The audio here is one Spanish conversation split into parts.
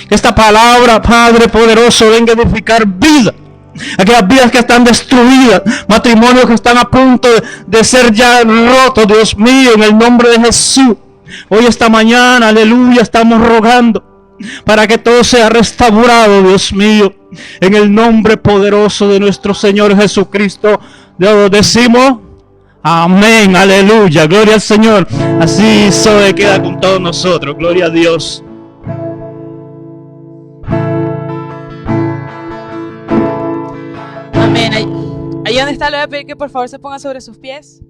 Que esta palabra, Padre poderoso, venga a edificar vida. Aquellas vidas que están destruidas, matrimonios que están a punto de ser ya rotos, Dios mío, en el nombre de Jesús. Hoy esta mañana, aleluya, estamos rogando para que todo sea restaurado, Dios mío, en el nombre poderoso de nuestro Señor Jesucristo. Dios, decimos amén, aleluya, gloria al Señor. Así Zoe queda con todos nosotros, gloria a Dios. Amén. Ahí donde está, le voy a pedir que por favor se ponga sobre sus pies.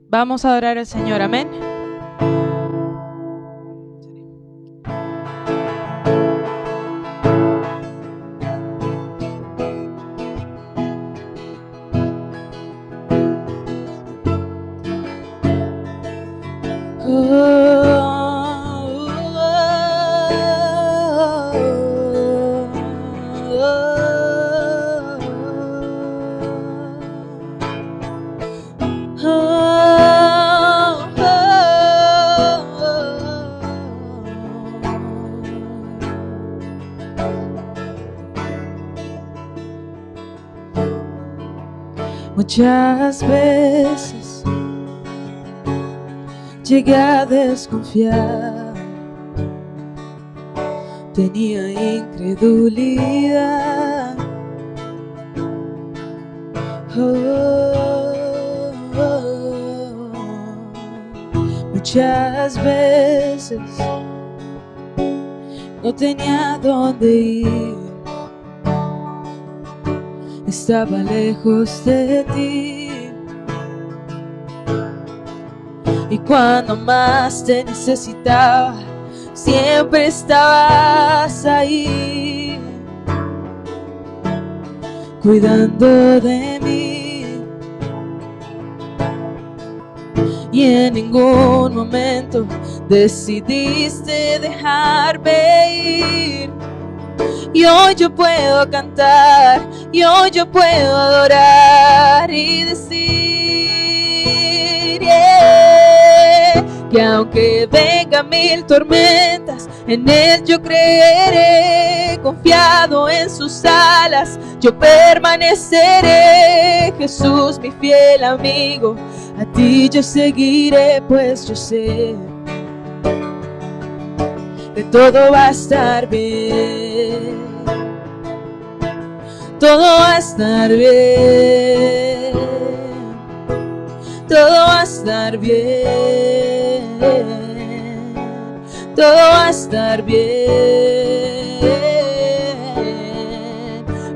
Vamos a adorar al Señor, amén. Muchas veces llegué a desconfiar, tenía incredulidad. Muchas veces no tenía dónde ir, estaba lejos de ti. Y cuando más te necesitaba, siempre estabas ahí, cuidando de mí. Y en ningún momento decidiste dejarme ir. Y hoy yo puedo cantar, y hoy yo puedo adorar y decir, yeah, que aunque vengan 1000 tormentas, en Él yo creeré. Confiado en sus alas, yo permaneceré. Jesús, mi fiel amigo, a ti yo seguiré, pues yo sé que todo va a estar bien. Todo va a estar bien. Todo va a estar bien. Todo va a estar bien.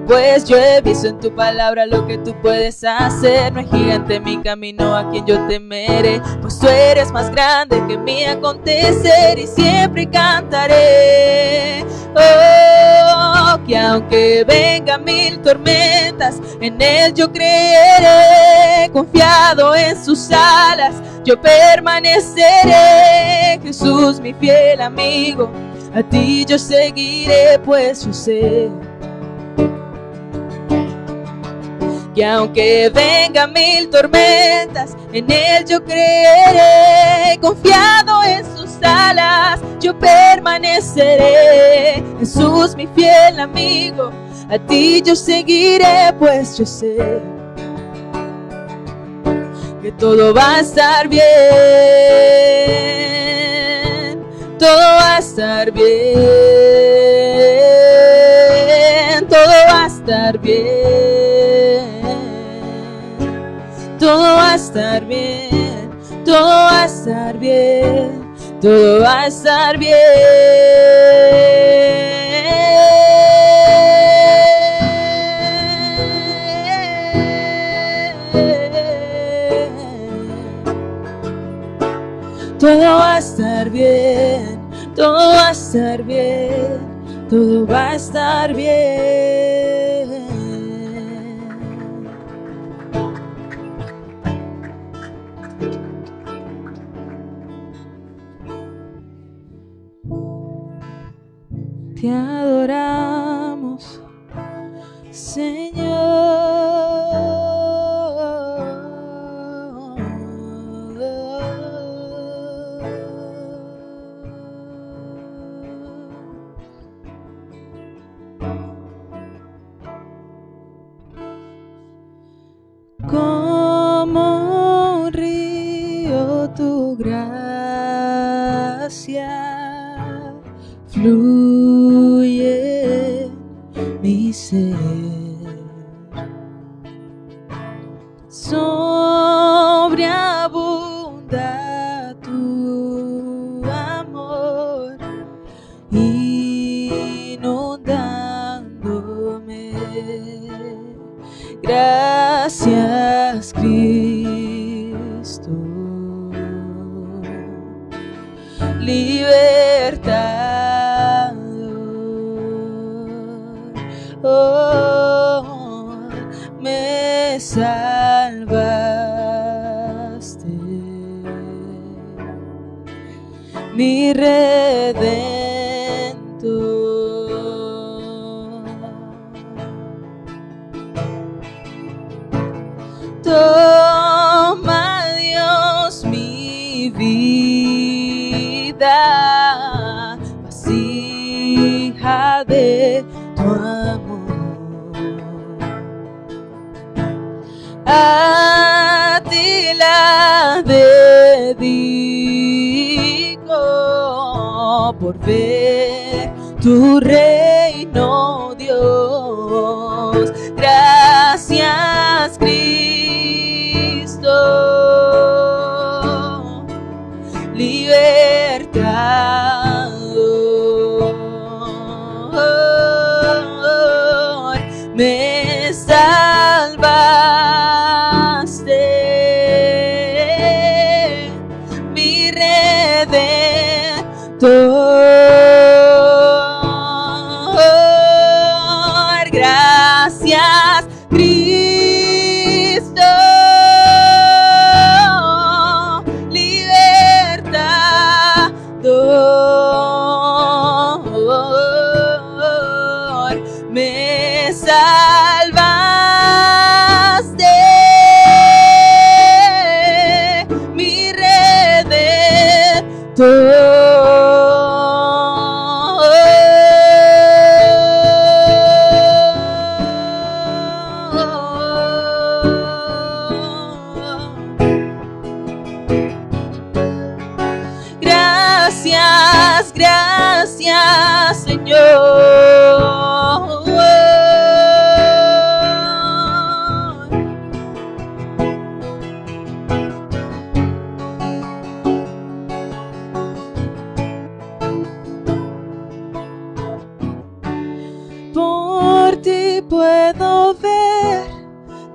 Pues yo he visto en tu palabra lo que tú puedes hacer. No hay gigante en mi camino a quien yo temeré, pues tú eres más grande que mi acontecer y siempre cantaré. Oh, que aunque vengan 1000 tormentas, en Él yo creeré. Confiado en sus alas, yo permaneceré. Jesús, mi fiel amigo, a ti yo seguiré, pues yo sé que aunque vengan 1000 tormentas, en Él yo creeré. Confiado en sus alas, yo permaneceré. Jesús, mi fiel amigo, a ti yo seguiré, pues yo sé que todo va a estar bien. Todo va a estar bien. Todo va a estar bien. Todo va a estar bien, todo va a estar bien, todo va a estar bien. Todo va a estar bien, todo va a estar bien, todo va a estar bien. Te adoramos, Señor. tu gracia fluye en mi ser. Sobreabunda tu amor, inundándome. Gracias, Cristo. Libertador, oh, me salvaste, mi Redentor. Toma, Dios, mi vida, vasija de tu amor. A ti la dedico por ver tu reino, Dios. Gracias, Cristo. Libertador, me salvaste, mi Redentor. Gracias, Cristo. Libertador, me salvaste, mi Redentor. Gracias, gracias, Señor. Por ti puedo ver,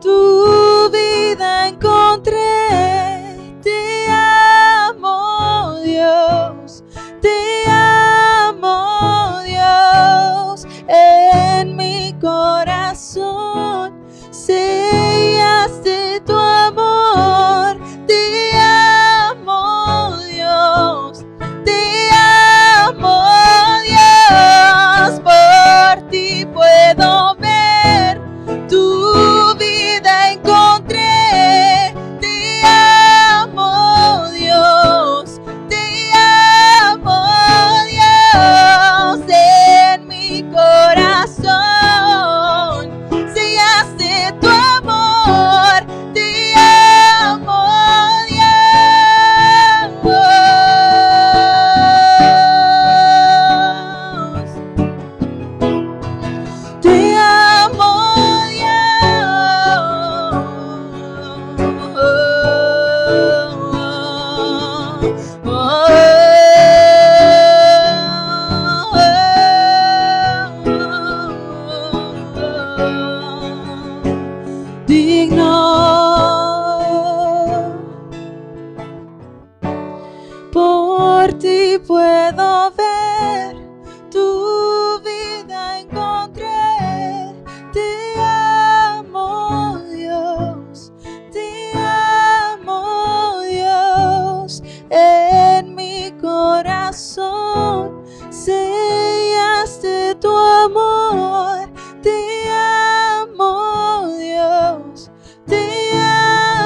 tu vida encontré. Te amo, Dios, te amo, Dios. En mi corazón sellaste tu amor. Te amo, Dios, te amo, Dios. Por ti puedo ver, tu vida encontré. Te amo, Dios, te amo, Dios. En mi corazón sellaste tu amor. Te amo, Dios. Te amo, digno. Por ti puedo ver, tu vida encontré. Te amo, Dios, te amo, Dios. En mi corazón sellaste tu amor. Te amo, Dios, te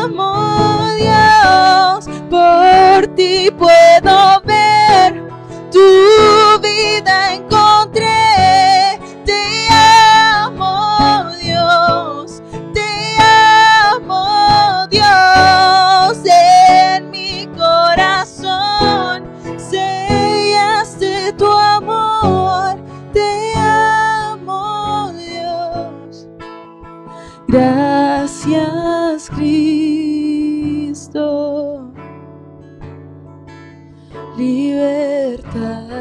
amo, Dios. Por ti puedo ver, tu vida encontré. Te amo, Dios, te amo, Dios. En mi corazón libertador.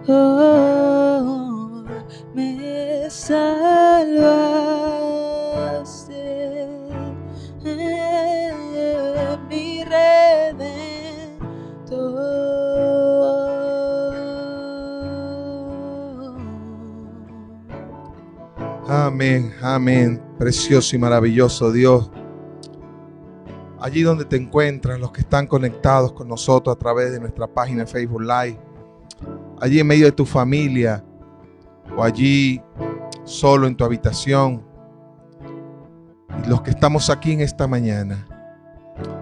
Oh, me salvaste, mi Redentor. Amén, amén. Precioso y maravilloso Dios. Allí donde te encuentras, los que están conectados con nosotros a través de nuestra página de Facebook Live, allí en medio de tu familia o allí solo en tu habitación, y los que estamos aquí en esta mañana,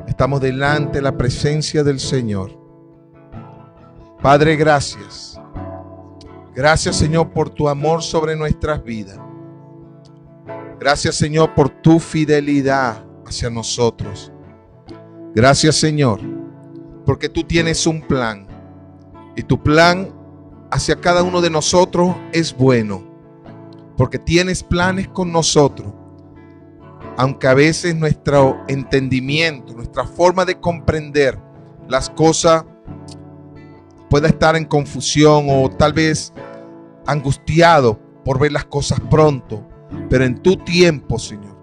estamos delante de la presencia del Señor. Padre, gracias. Gracias, Señor, por tu amor sobre nuestras vidas. Gracias, Señor, por tu fidelidad hacia nosotros. Gracias, Señor, porque tú tienes un plan y tu plan hacia cada uno de nosotros es bueno, porque tienes planes con nosotros, aunque a veces nuestro entendimiento, nuestra forma de comprender las cosas pueda estar en confusión o tal vez angustiado por ver las cosas pronto, pero en tu tiempo, Señor,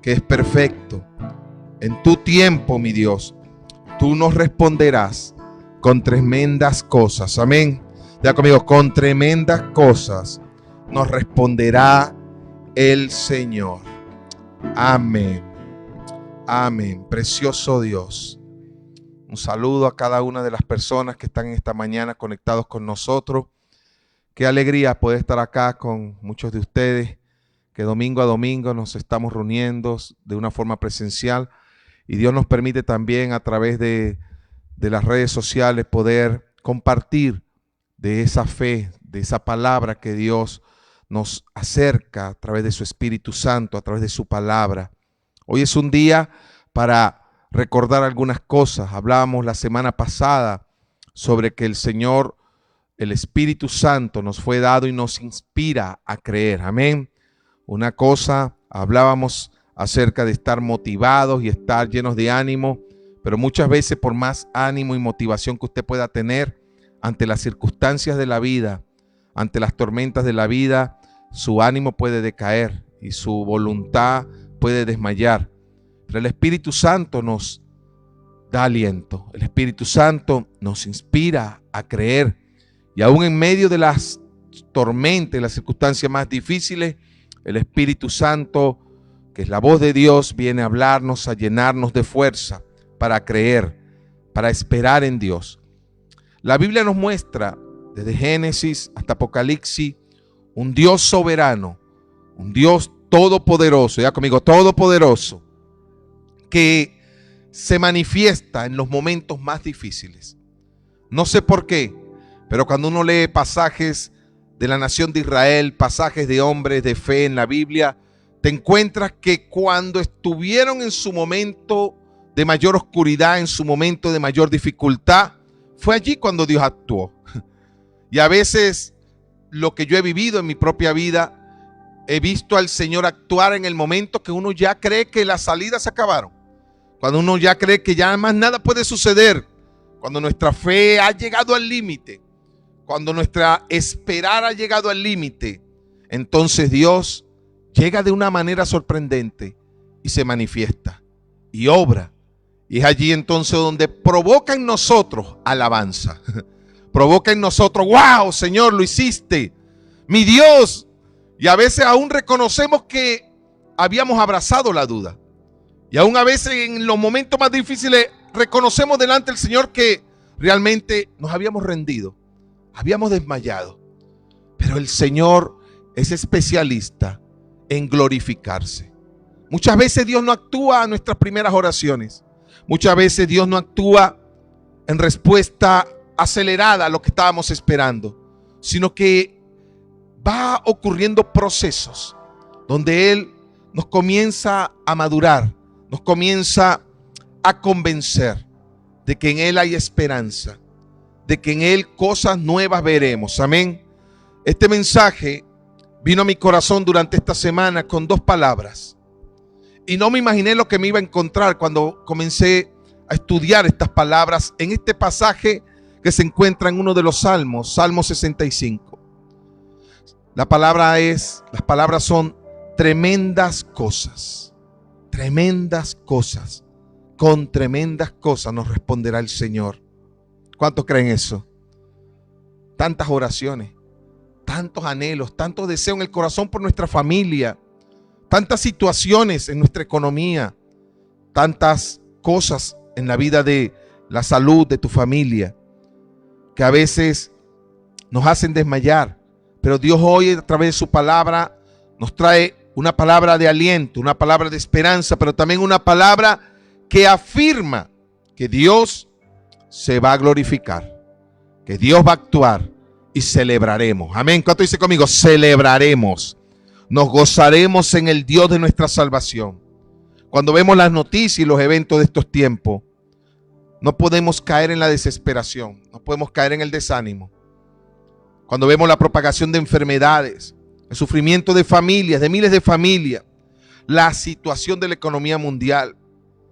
que es perfecto, en tu tiempo, mi Dios, tú nos responderás con tremendas cosas. Amén. Ya conmigo, con tremendas cosas nos responderá el Señor. Amén. Amén. Precioso Dios. Un saludo a cada una de las personas que están esta mañana conectados con nosotros. Qué alegría poder estar acá con muchos de ustedes, que domingo a domingo nos estamos reuniendo de una forma presencial. Y Dios nos permite también a través de las redes sociales poder compartir de esa fe, de esa palabra que Dios nos acerca a través de su Espíritu Santo, a través de su palabra. Hoy es un día para recordar algunas cosas. Hablábamos la semana pasada sobre que el Señor, el Espíritu Santo, nos fue dado y nos inspira a creer. Amén. Una cosa, hablábamos acerca de estar motivados y estar llenos de ánimo, pero muchas veces por más ánimo y motivación que usted pueda tener ante las circunstancias de la vida, ante las tormentas de la vida, su ánimo puede decaer y su voluntad puede desmayar. Pero el Espíritu Santo nos da aliento, el Espíritu Santo nos inspira a creer, y aún en medio de las tormentas, las circunstancias más difíciles, el Espíritu Santo, que es la voz de Dios, viene a hablarnos, a llenarnos de fuerza para creer, para esperar en Dios. La Biblia nos muestra desde Génesis hasta Apocalipsis un Dios soberano, un Dios todopoderoso, ya conmigo, todopoderoso, que se manifiesta en los momentos más difíciles. No sé por qué, pero cuando uno lee pasajes de la nación de Israel, pasajes de hombres de fe en la Biblia, te encuentras que cuando estuvieron en su momento de mayor oscuridad, en su momento de mayor dificultad, fue allí cuando Dios actuó. Y a veces lo que yo he vivido en mi propia vida, he visto al Señor actuar en el momento que uno ya cree que las salidas se acabaron. Cuando uno ya cree que ya más nada puede suceder. Cuando nuestra fe ha llegado al límite. Cuando nuestra esperar ha llegado al límite. Entonces Dios llega de una manera sorprendente y se manifiesta y obra. Y es allí entonces donde provoca en nosotros alabanza. Provoca en nosotros, wow, Señor, lo hiciste, mi Dios. Y a veces aún reconocemos que habíamos abrazado la duda. Y aún a veces en los momentos más difíciles reconocemos delante del Señor que realmente nos habíamos rendido, habíamos desmayado. Pero el Señor es especialista en glorificarse. Muchas veces Dios no actúa a nuestras primeras oraciones. Muchas veces Dios no actúa en respuesta acelerada a lo que estábamos esperando, sino que va ocurriendo procesos donde Él nos comienza a madurar, nos comienza a convencer de que en Él hay esperanza, de que en Él cosas nuevas veremos. Amén. Este mensaje vino a mi corazón durante esta semana con dos palabras. Y no me imaginé lo que me iba a encontrar cuando comencé a estudiar estas palabras en este pasaje que se encuentra en uno de los salmos, Salmo 65. Las palabras son tremendas cosas, tremendas cosas. Con tremendas cosas nos responderá el Señor. ¿Cuántos creen eso? Tantas oraciones, tantos anhelos, tantos deseos en el corazón por nuestra familia, tantas situaciones en nuestra economía, tantas cosas en la vida de la salud de tu familia, que a veces nos hacen desmayar. Pero Dios hoy a través de su palabra nos trae una palabra de aliento, una palabra de esperanza, pero también una palabra que afirma que Dios se va a glorificar, que Dios va a actuar y celebraremos. Amén. ¿Cuánto dice conmigo? Celebraremos. Nos gozaremos en el Dios de nuestra salvación. Cuando vemos las noticias y los eventos de estos tiempos, no podemos caer en la desesperación, no podemos caer en el desánimo. Cuando vemos la propagación de enfermedades, el sufrimiento de familias, de miles de familias, la situación de la economía mundial,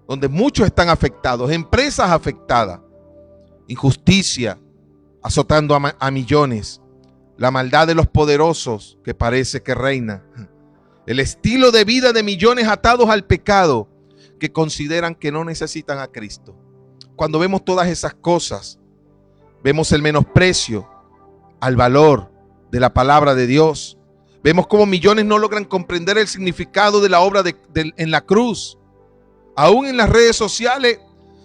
donde muchos están afectados, empresas afectadas, injusticia azotando a millones, la maldad de los poderosos que parece que reina, el estilo de vida de millones atados al pecado que consideran que no necesitan a Cristo. Cuando vemos todas esas cosas, vemos el menosprecio al valor de la palabra de Dios. Vemos cómo millones no logran comprender el significado de la obra en la cruz. Aún en las redes sociales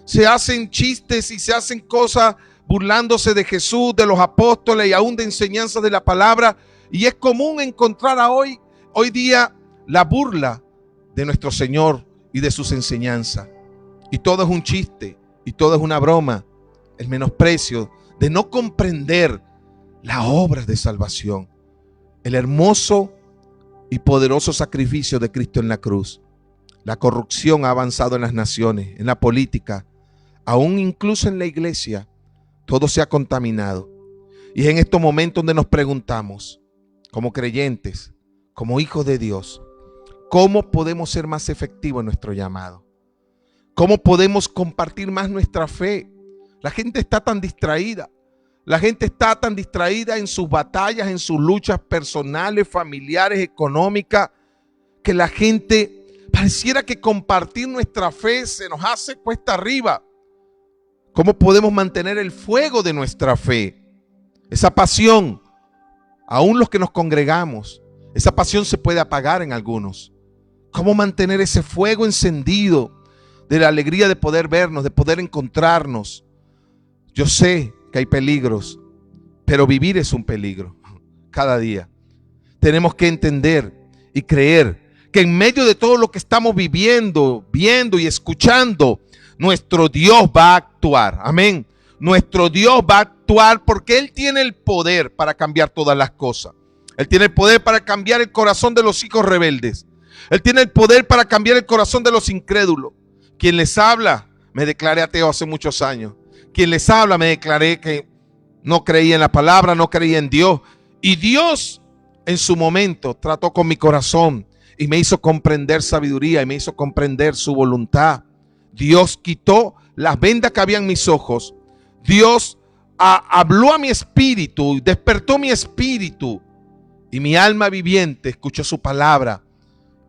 se hacen chistes y se hacen cosas burlándose de Jesús, de los apóstoles y aún de enseñanzas de la palabra. Y es común encontrar hoy día la burla de nuestro Señor y de sus enseñanzas. Y todo es un chiste y todo es una broma. El menosprecio de no comprender la obra de salvación, el hermoso y poderoso sacrificio de Cristo en la cruz. La corrupción ha avanzado en las naciones, en la política, aún incluso en la iglesia. Todo se ha contaminado. Y es en estos momentos donde nos preguntamos, como creyentes, como hijos de Dios, ¿cómo podemos ser más efectivos en nuestro llamado? ¿Cómo podemos compartir más nuestra fe? La gente está tan distraída. La gente está tan distraída en sus batallas, en sus luchas personales, familiares, económicas, que la gente pareciera que compartir nuestra fe se nos hace cuesta arriba. ¿Cómo podemos mantener el fuego de nuestra fe? Esa pasión, aún los que nos congregamos, esa pasión se puede apagar en algunos. ¿Cómo mantener ese fuego encendido de la alegría de poder vernos, de poder encontrarnos? Yo sé que hay peligros, pero vivir es un peligro cada día. Tenemos que entender y creer que en medio de todo lo que estamos viviendo, viendo y escuchando, nuestro Dios va a actuar. Amén. Nuestro Dios va a actuar porque Él tiene el poder para cambiar todas las cosas. Él tiene el poder para cambiar el corazón de los hijos rebeldes. Él tiene el poder para cambiar el corazón de los incrédulos. Quien les habla, me declaré ateo hace muchos años. Quien les habla, me declaré que no creía en la palabra, no creía en Dios. Y Dios en su momento trató con mi corazón y me hizo comprender sabiduría y me hizo comprender su voluntad. Dios quitó las vendas que había en mis ojos. Dios habló a mi espíritu, despertó mi espíritu y mi alma viviente escuchó su palabra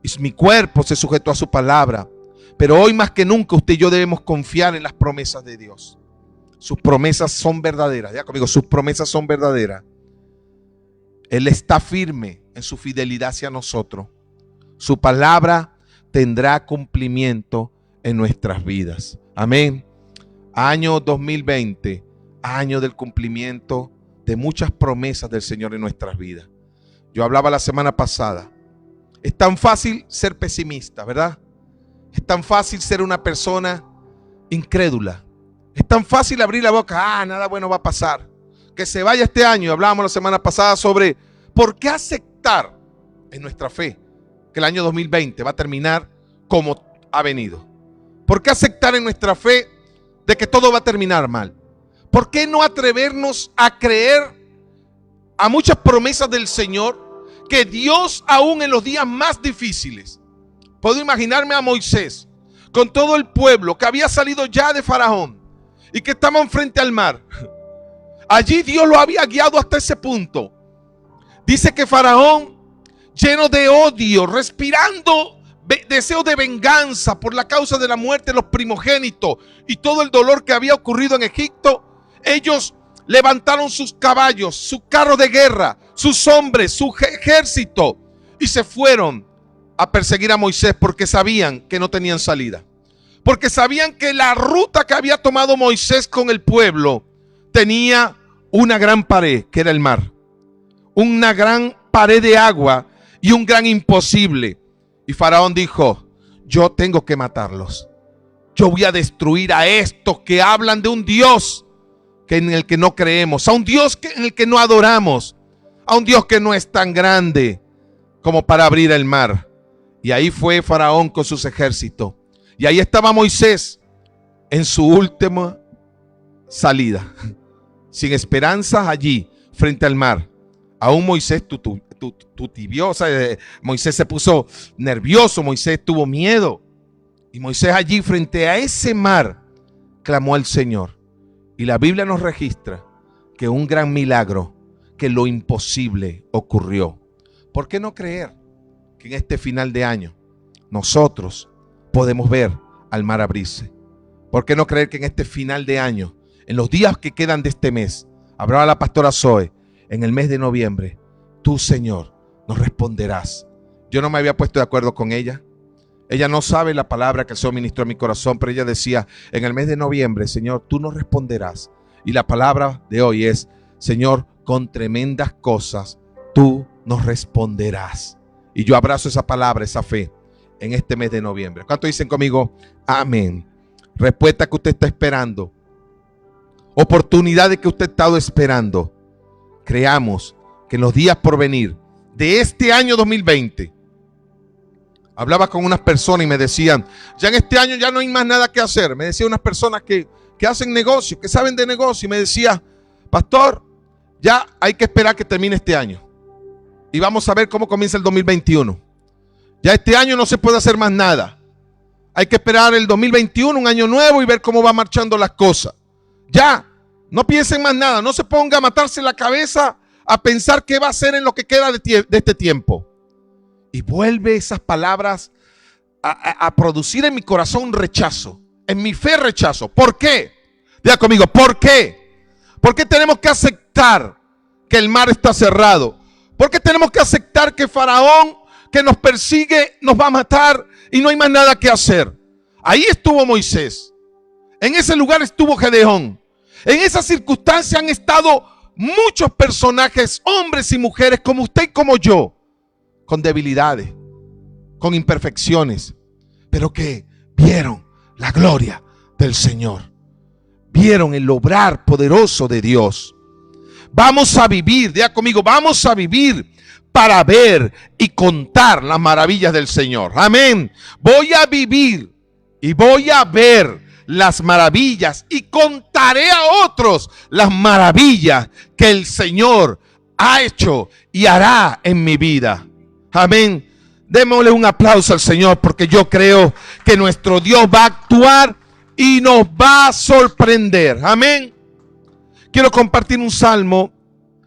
y mi cuerpo se sujetó a su palabra. Pero hoy más que nunca usted y yo debemos confiar en las promesas de Dios. Sus promesas son verdaderas. Ya conmigo, sus promesas son verdaderas. Él está firme en su fidelidad hacia nosotros. Su palabra tendrá cumplimiento en nuestras vidas. Amén. Año 2020, año del cumplimiento de muchas promesas del Señor en nuestras vidas. Yo hablaba la semana pasada. Es tan fácil ser pesimista, ¿verdad? Es tan fácil ser una persona incrédula. Es tan fácil abrir la boca. Nada bueno va a pasar. Que se vaya este año. Hablábamos la semana pasada sobre por qué aceptar en nuestra fe que el año 2020 va a terminar como ha venido. ¿Por qué aceptar en nuestra fe de que todo va a terminar mal? ¿Por qué no atrevernos a creer a muchas promesas del Señor que Dios aún en los días más difíciles? Puedo imaginarme a Moisés con todo el pueblo que había salido ya de Faraón y que estaban frente al mar. Allí Dios lo había guiado hasta ese punto. Dice que Faraón, lleno de odio, respirando deseo de venganza por la causa de la muerte de los primogénitos y todo el dolor que había ocurrido en Egipto, ellos levantaron sus caballos, sus carros de guerra, sus hombres, su ejército, y se fueron a perseguir a Moisés porque sabían que no tenían salida. Porque sabían que la ruta que había tomado Moisés con el pueblo tenía una gran pared, que era el mar. Una gran pared de agua y un gran imposible. Y Faraón dijo: yo tengo que matarlos. Yo voy a destruir a estos que hablan de un Dios en el que no creemos, a un Dios en el que no adoramos, a un Dios que no es tan grande como para abrir el mar. Y ahí fue Faraón con sus ejércitos. Y ahí estaba Moisés en su última salida, sin esperanzas allí frente al mar. Aún Moisés tutibió, o sea, Moisés se puso nervioso, Moisés tuvo miedo. Y Moisés allí frente a ese mar clamó al Señor. Y la Biblia nos registra que un gran milagro, que lo imposible ocurrió. ¿Por qué no creer que en este final de año nosotros podemos ver al mar abrirse? ¿Por qué no creer que en este final de año, en los días que quedan de este mes, hablaba la pastora Zoe, en el mes de noviembre, tú, Señor, nos responderás? Yo no me había puesto de acuerdo con ella. Ella no sabe la palabra que el Señor ministró en mi corazón, pero ella decía: en el mes de noviembre, Señor, tú nos responderás. Y la palabra de hoy es: Señor, con tremendas cosas tú nos responderás. Y yo abrazo esa palabra, esa fe, en este mes de noviembre. ¿Cuántos dicen conmigo? Amén. Respuesta que usted está esperando, oportunidades que usted ha estado esperando. Creamos que en los días por venir de este año 2020, hablaba con unas personas y me decían: ya en este año ya no hay más nada que hacer. Me decían unas personas que hacen negocio, que saben de negocio, y me decía: pastor, ya hay que esperar que termine este año y vamos a ver cómo comienza el 2021. Ya este año no se puede hacer más nada. Hay que esperar el 2021, un año nuevo, y ver cómo va marchando las cosas. Ya, no piensen más nada. No se ponga a matarse la cabeza a pensar qué va a hacer en lo que queda de este tiempo. Y vuelve esas palabras a producir en mi corazón un rechazo. En mi fe, rechazo. ¿Por qué? Diga conmigo, ¿por qué? ¿Por qué tenemos que aceptar que el mar está cerrado? ¿Por qué tenemos que aceptar que Faraón, que nos persigue, nos va a matar y no hay más nada que hacer? Ahí estuvo Moisés. En ese lugar estuvo Gedeón. En esas circunstancias han estado muchos personajes, hombres y mujeres como usted y como yo, con debilidades, con imperfecciones, pero que vieron la gloria del Señor. Vieron el obrar poderoso de Dios. Vamos a vivir, diga conmigo, vamos a vivir para ver y contar las maravillas del Señor. Amén. Voy a vivir y voy a ver las maravillas y contaré a otros las maravillas que el Señor ha hecho y hará en mi vida. Amén. Démosle un aplauso al Señor, porque yo creo que nuestro Dios va a actuar y nos va a sorprender. Amén. Quiero compartir un salmo,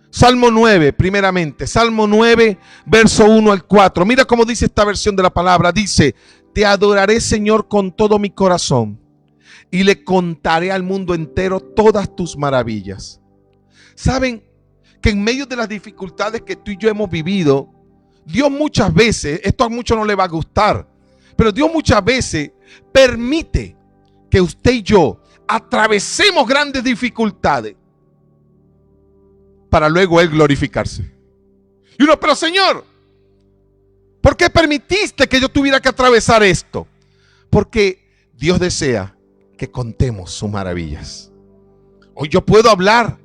Salmo 9, primeramente. Salmo 9, verso 1 al 4. Mira cómo dice esta versión de la palabra. Dice: te adoraré, Señor, con todo mi corazón, y le contaré al mundo entero todas tus maravillas. ¿Saben que en medio de las dificultades que tú y yo hemos vivido, Dios muchas veces, esto a muchos no le va a gustar, pero Dios muchas veces permite que usted y yo atravesemos grandes dificultades para luego Él glorificarse? Y uno: pero Señor, ¿por qué permitiste que yo tuviera que atravesar esto? Porque Dios desea que contemos sus maravillas. Hoy yo puedo hablar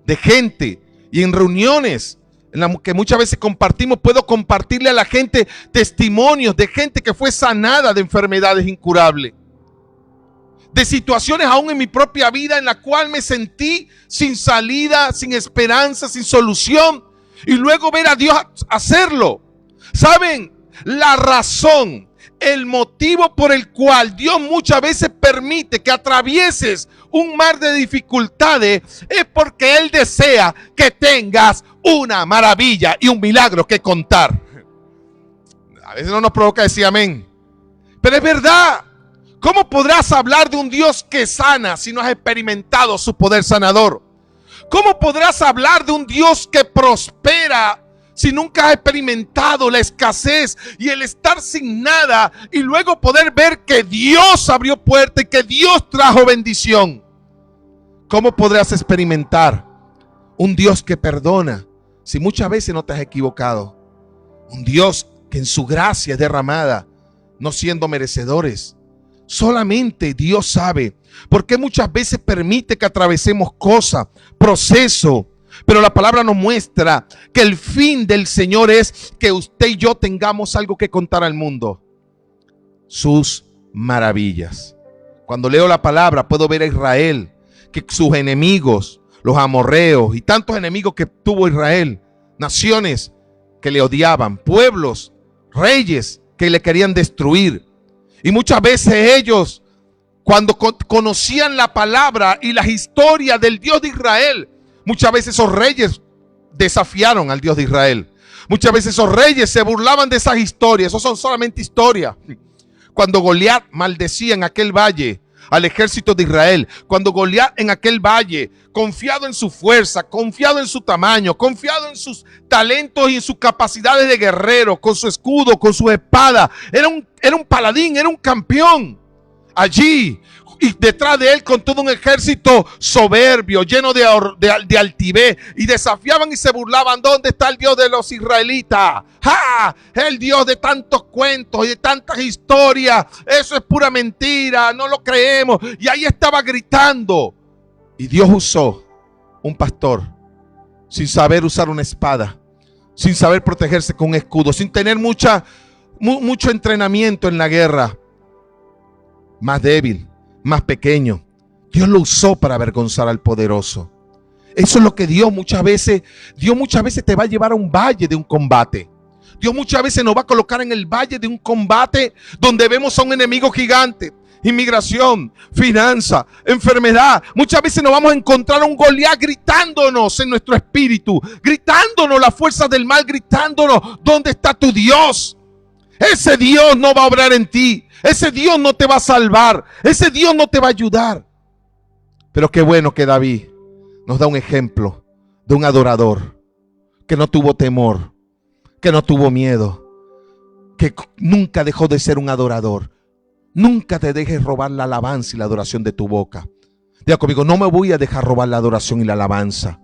de gente, y en reuniones en las que muchas veces compartimos, puedo compartirle a la gente testimonios de gente que fue sanada de enfermedades incurables, de situaciones aún en mi propia vida en la cual me sentí sin salida, sin esperanza, sin solución, y luego ver a Dios hacerlo. ¿Saben? La razón el motivo por el cual Dios muchas veces permite que atravieses un mar de dificultades es porque Él desea que tengas una maravilla y un milagro que contar. A veces no nos provoca decir amén, pero es verdad. ¿Cómo podrás hablar de un Dios que sana si no has experimentado su poder sanador? ¿Cómo podrás hablar de un Dios que prospera si nunca has experimentado la escasez y el estar sin nada y luego poder ver que Dios abrió puertas y que Dios trajo bendición? ¿Cómo podrás experimentar un Dios que perdona si muchas veces no te has equivocado? Un Dios que en su gracia es derramada, no siendo merecedores. Solamente Dios sabe por qué muchas veces permite que atravesemos cosas, proceso. Pero la palabra nos muestra que el fin del Señor es que usted y yo tengamos algo que contar al mundo. Sus maravillas. Cuando leo la palabra puedo ver a Israel, que sus enemigos, los amorreos y tantos enemigos que tuvo Israel, naciones que le odiaban, pueblos, reyes que le querían destruir. Y muchas veces ellos, cuando conocían la palabra y las historias del Dios de Israel, muchas veces esos reyes desafiaron al Dios de Israel. Muchas veces esos reyes se burlaban de esas historias. Eso son solamente historias. Cuando Goliat maldecía en aquel valle al ejército de Israel, cuando Goliat en aquel valle, confiado en su fuerza, confiado en su tamaño, confiado en sus talentos y en sus capacidades de guerrero, con su escudo, con su espada, era un paladín, era un campeón. Allí, y detrás de él con todo un ejército soberbio, lleno de altivez, y desafiaban y se burlaban. ¿Dónde está el Dios de los israelitas? ¡Ja! El Dios de tantos cuentos y de tantas historias. Eso es pura mentira, no lo creemos. Y ahí estaba gritando. Y Dios usó un pastor sin saber usar una espada, sin saber protegerse con un escudo, sin tener mucho entrenamiento en la guerra. Más débil, más pequeño. Dios lo usó para avergonzar al poderoso. Eso es lo que Dios muchas veces te va a llevar a un valle de un combate. Dios muchas veces nos va a colocar en el valle de un combate donde vemos a un enemigo gigante. Inmigración, finanza, enfermedad. Muchas veces nos vamos a encontrar a un Goliat gritándonos en nuestro espíritu, gritándonos las fuerzas del mal, gritándonos: ¿dónde está tu Dios? Ese Dios no va a obrar en ti. Ese Dios no te va a salvar. Ese Dios no te va a ayudar. Pero qué bueno que David nos da un ejemplo de un adorador que no tuvo temor, que no tuvo miedo, que nunca dejó de ser un adorador. Nunca te dejes robar la alabanza y la adoración de tu boca. Diga conmigo: no me voy a dejar robar la adoración y la alabanza.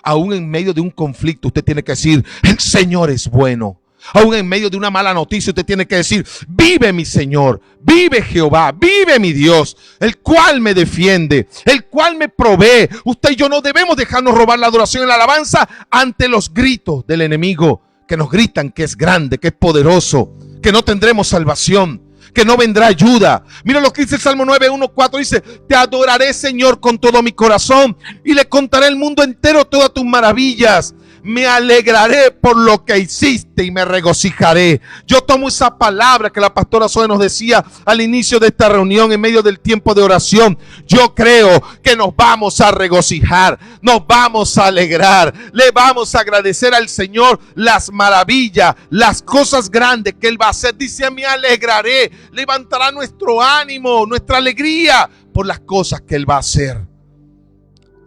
Aún en medio de un conflicto usted tiene que decir: el Señor es bueno. Aún en medio de una mala noticia usted tiene que decir: vive mi Señor, vive Jehová, vive mi Dios, el cual me defiende, el cual me provee. Usted y yo no debemos dejarnos robar la adoración y la alabanza ante los gritos del enemigo que nos gritan que es grande, que es poderoso, que no tendremos salvación, que no vendrá ayuda. Mira lo que dice el Salmo 9:1-4, dice: te adoraré, Señor, con todo mi corazón, y le contaré al mundo entero todas tus maravillas. Me alegraré por lo que hiciste y me regocijaré. Yo tomo esa palabra que la pastora Zoe nos decía al inicio de esta reunión, en medio del tiempo de oración. Yo creo que nos vamos a regocijar, nos vamos a alegrar, le vamos a agradecer al Señor las maravillas, las cosas grandes que Él va a hacer. Dice: me alegraré, levantará nuestro ánimo, nuestra alegría por las cosas que Él va a hacer.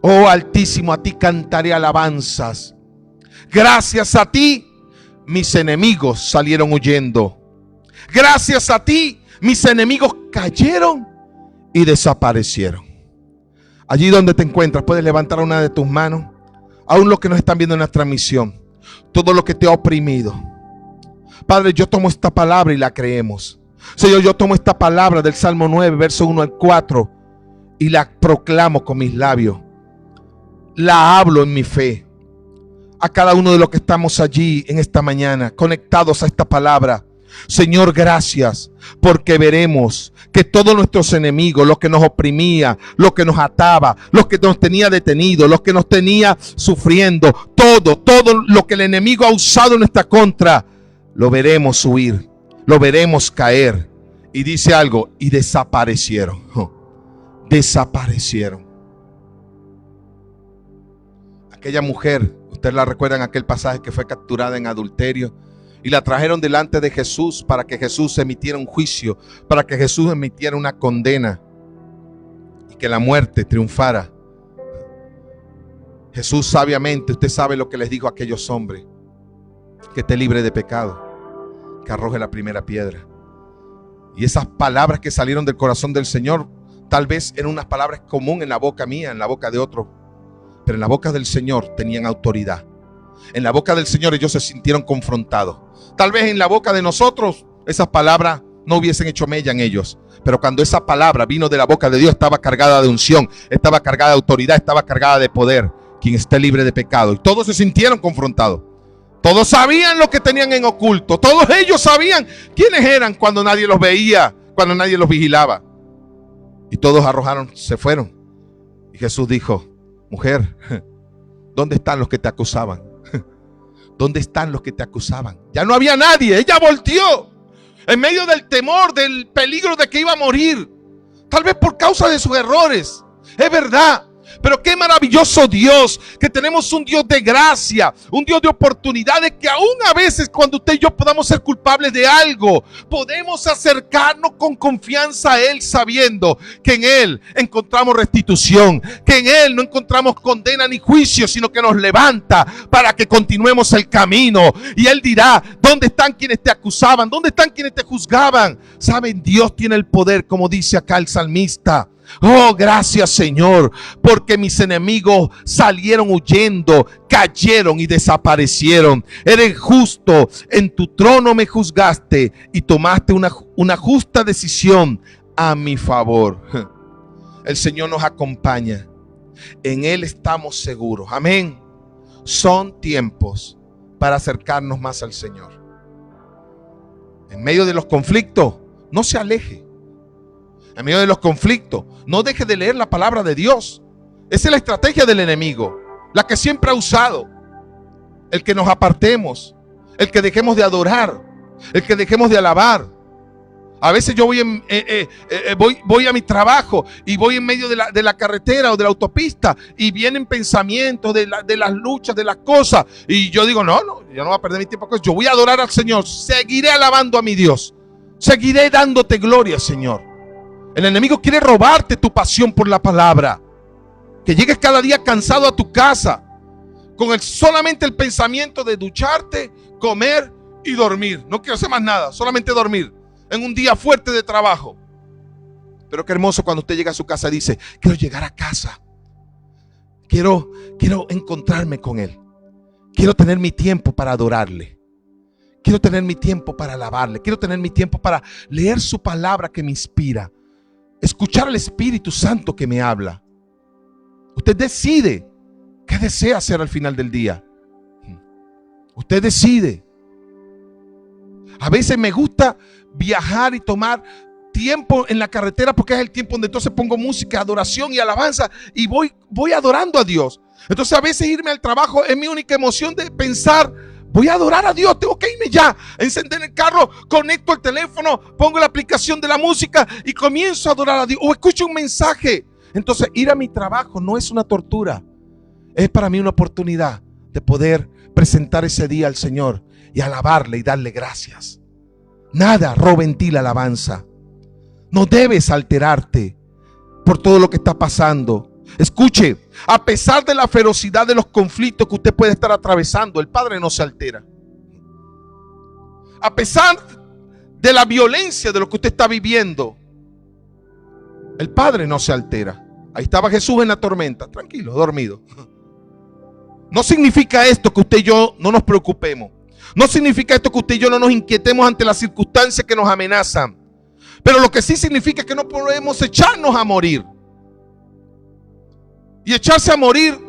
Oh Altísimo, a ti cantaré alabanzas. Gracias a ti mis enemigos salieron huyendo. Gracias a ti mis enemigos cayeron y desaparecieron. Allí donde te encuentras, puedes levantar una de tus manos. Aún los que nos están viendo en la transmisión, todo lo que te ha oprimido. Padre, yo tomo esta palabra y la creemos. Señor, yo tomo esta palabra del Salmo 9, verso 1-4 y la proclamo con mis labios. La hablo en mi fe. A cada uno de los que estamos allí en esta mañana, conectados a esta palabra. Señor, gracias, porque veremos que todos nuestros enemigos, los que nos oprimía, los que nos ataba, los que nos tenía detenidos, los que nos tenía sufriendo, todo lo que el enemigo ha usado en nuestra contra, lo veremos huir, lo veremos caer. Y dice algo, y desaparecieron. Desaparecieron. Aquella mujer, ustedes la recuerdan, aquel pasaje que fue capturada en adulterio y la trajeron delante de Jesús para que Jesús emitiera un juicio, para que Jesús emitiera una condena y que la muerte triunfara. Jesús sabiamente, usted sabe lo que les dijo a aquellos hombres: que esté libre de pecado, que arroje la primera piedra. Y esas palabras que salieron del corazón del Señor tal vez eran unas palabras comunes en la boca mía, en la boca de otro, pero en la boca del Señor tenían autoridad. En la boca del Señor ellos se sintieron confrontados. Tal vez en la boca de nosotros esas palabras no hubiesen hecho mella en ellos, pero cuando esa palabra vino de la boca de Dios, estaba cargada de unción, estaba cargada de autoridad, estaba cargada de poder. Quien esté libre de pecado. Y todos se sintieron confrontados. Todos sabían lo que tenían en oculto. Todos ellos sabían quiénes eran cuando nadie los veía, cuando nadie los vigilaba. Y todos arrojaron, se fueron. Y Jesús dijo: mujer, ¿dónde están los que te acusaban? ¿Dónde están los que te acusaban? Ya no había nadie. Ella volteó en medio del temor, del peligro de que iba a morir, tal vez por causa de sus errores. Es verdad. Pero qué maravilloso Dios, que tenemos un Dios de gracia, un Dios de oportunidades, que aún a veces cuando usted y yo podamos ser culpables de algo, podemos acercarnos con confianza a Él, sabiendo que en Él encontramos restitución, que en Él no encontramos condena ni juicio, sino que nos levanta para que continuemos el camino. Y Él dirá: ¿dónde están quienes te acusaban? ¿Dónde están quienes te juzgaban? Saben, Dios tiene el poder, como dice acá el salmista. Oh, gracias, Señor, porque mis enemigos salieron huyendo, cayeron y desaparecieron. Eres justo, en tu trono me juzgaste y tomaste una justa decisión a mi favor. El Señor nos acompaña, en Él estamos seguros. Amén. Son tiempos para acercarnos más al Señor. En medio de los conflictos, no se aleje. En medio de los conflictos, no deje de leer la palabra de Dios. Esa es la estrategia del enemigo, la que siempre ha usado. El que nos apartemos, el que dejemos de adorar, el que dejemos de alabar. A veces yo voy a mi trabajo y voy en medio de la carretera o de la autopista y vienen pensamientos de las luchas, de las cosas. Y yo digo, no, yo no voy a perder mi tiempo con eso. Yo voy a adorar al Señor, seguiré alabando a mi Dios, seguiré dándote gloria, Señor. El enemigo quiere robarte tu pasión por la palabra. Que llegues cada día cansado a tu casa con solamente el pensamiento de ducharte, comer y dormir. No quiero hacer más nada, solamente dormir en un día fuerte de trabajo. Pero qué hermoso cuando usted llega a su casa y dice: quiero llegar a casa. Quiero encontrarme con Él. Quiero tener mi tiempo para adorarle. Quiero tener mi tiempo para alabarle. Quiero tener mi tiempo para leer su palabra que me inspira. Escuchar al Espíritu Santo que me habla. Usted decide qué desea hacer al final del día. Usted decide. A veces me gusta viajar y tomar tiempo en la carretera porque es el tiempo donde entonces pongo música, adoración y alabanza y voy adorando a Dios. Entonces a veces irme al trabajo es mi única emoción de pensar: voy a adorar a Dios, tengo que irme ya, encender el carro, conecto el teléfono, pongo la aplicación de la música y comienzo a adorar a Dios. O escucho un mensaje. Entonces ir a mi trabajo no es una tortura, es para mí una oportunidad de poder presentar ese día al Señor y alabarle y darle gracias. Nada roba en ti la alabanza. No debes alterarte por todo lo que está pasando. Escuche, a pesar de la ferocidad de los conflictos que usted puede estar atravesando, el Padre no se altera. A pesar de la violencia de lo que usted está viviendo, el Padre no se altera. Ahí estaba Jesús en la tormenta, tranquilo, dormido. No significa esto que usted y yo no nos preocupemos. No significa esto que usted y yo no nos inquietemos ante las circunstancias que nos amenazan. Pero lo que sí significa es que no podemos echarnos a morir. Y echarse a morir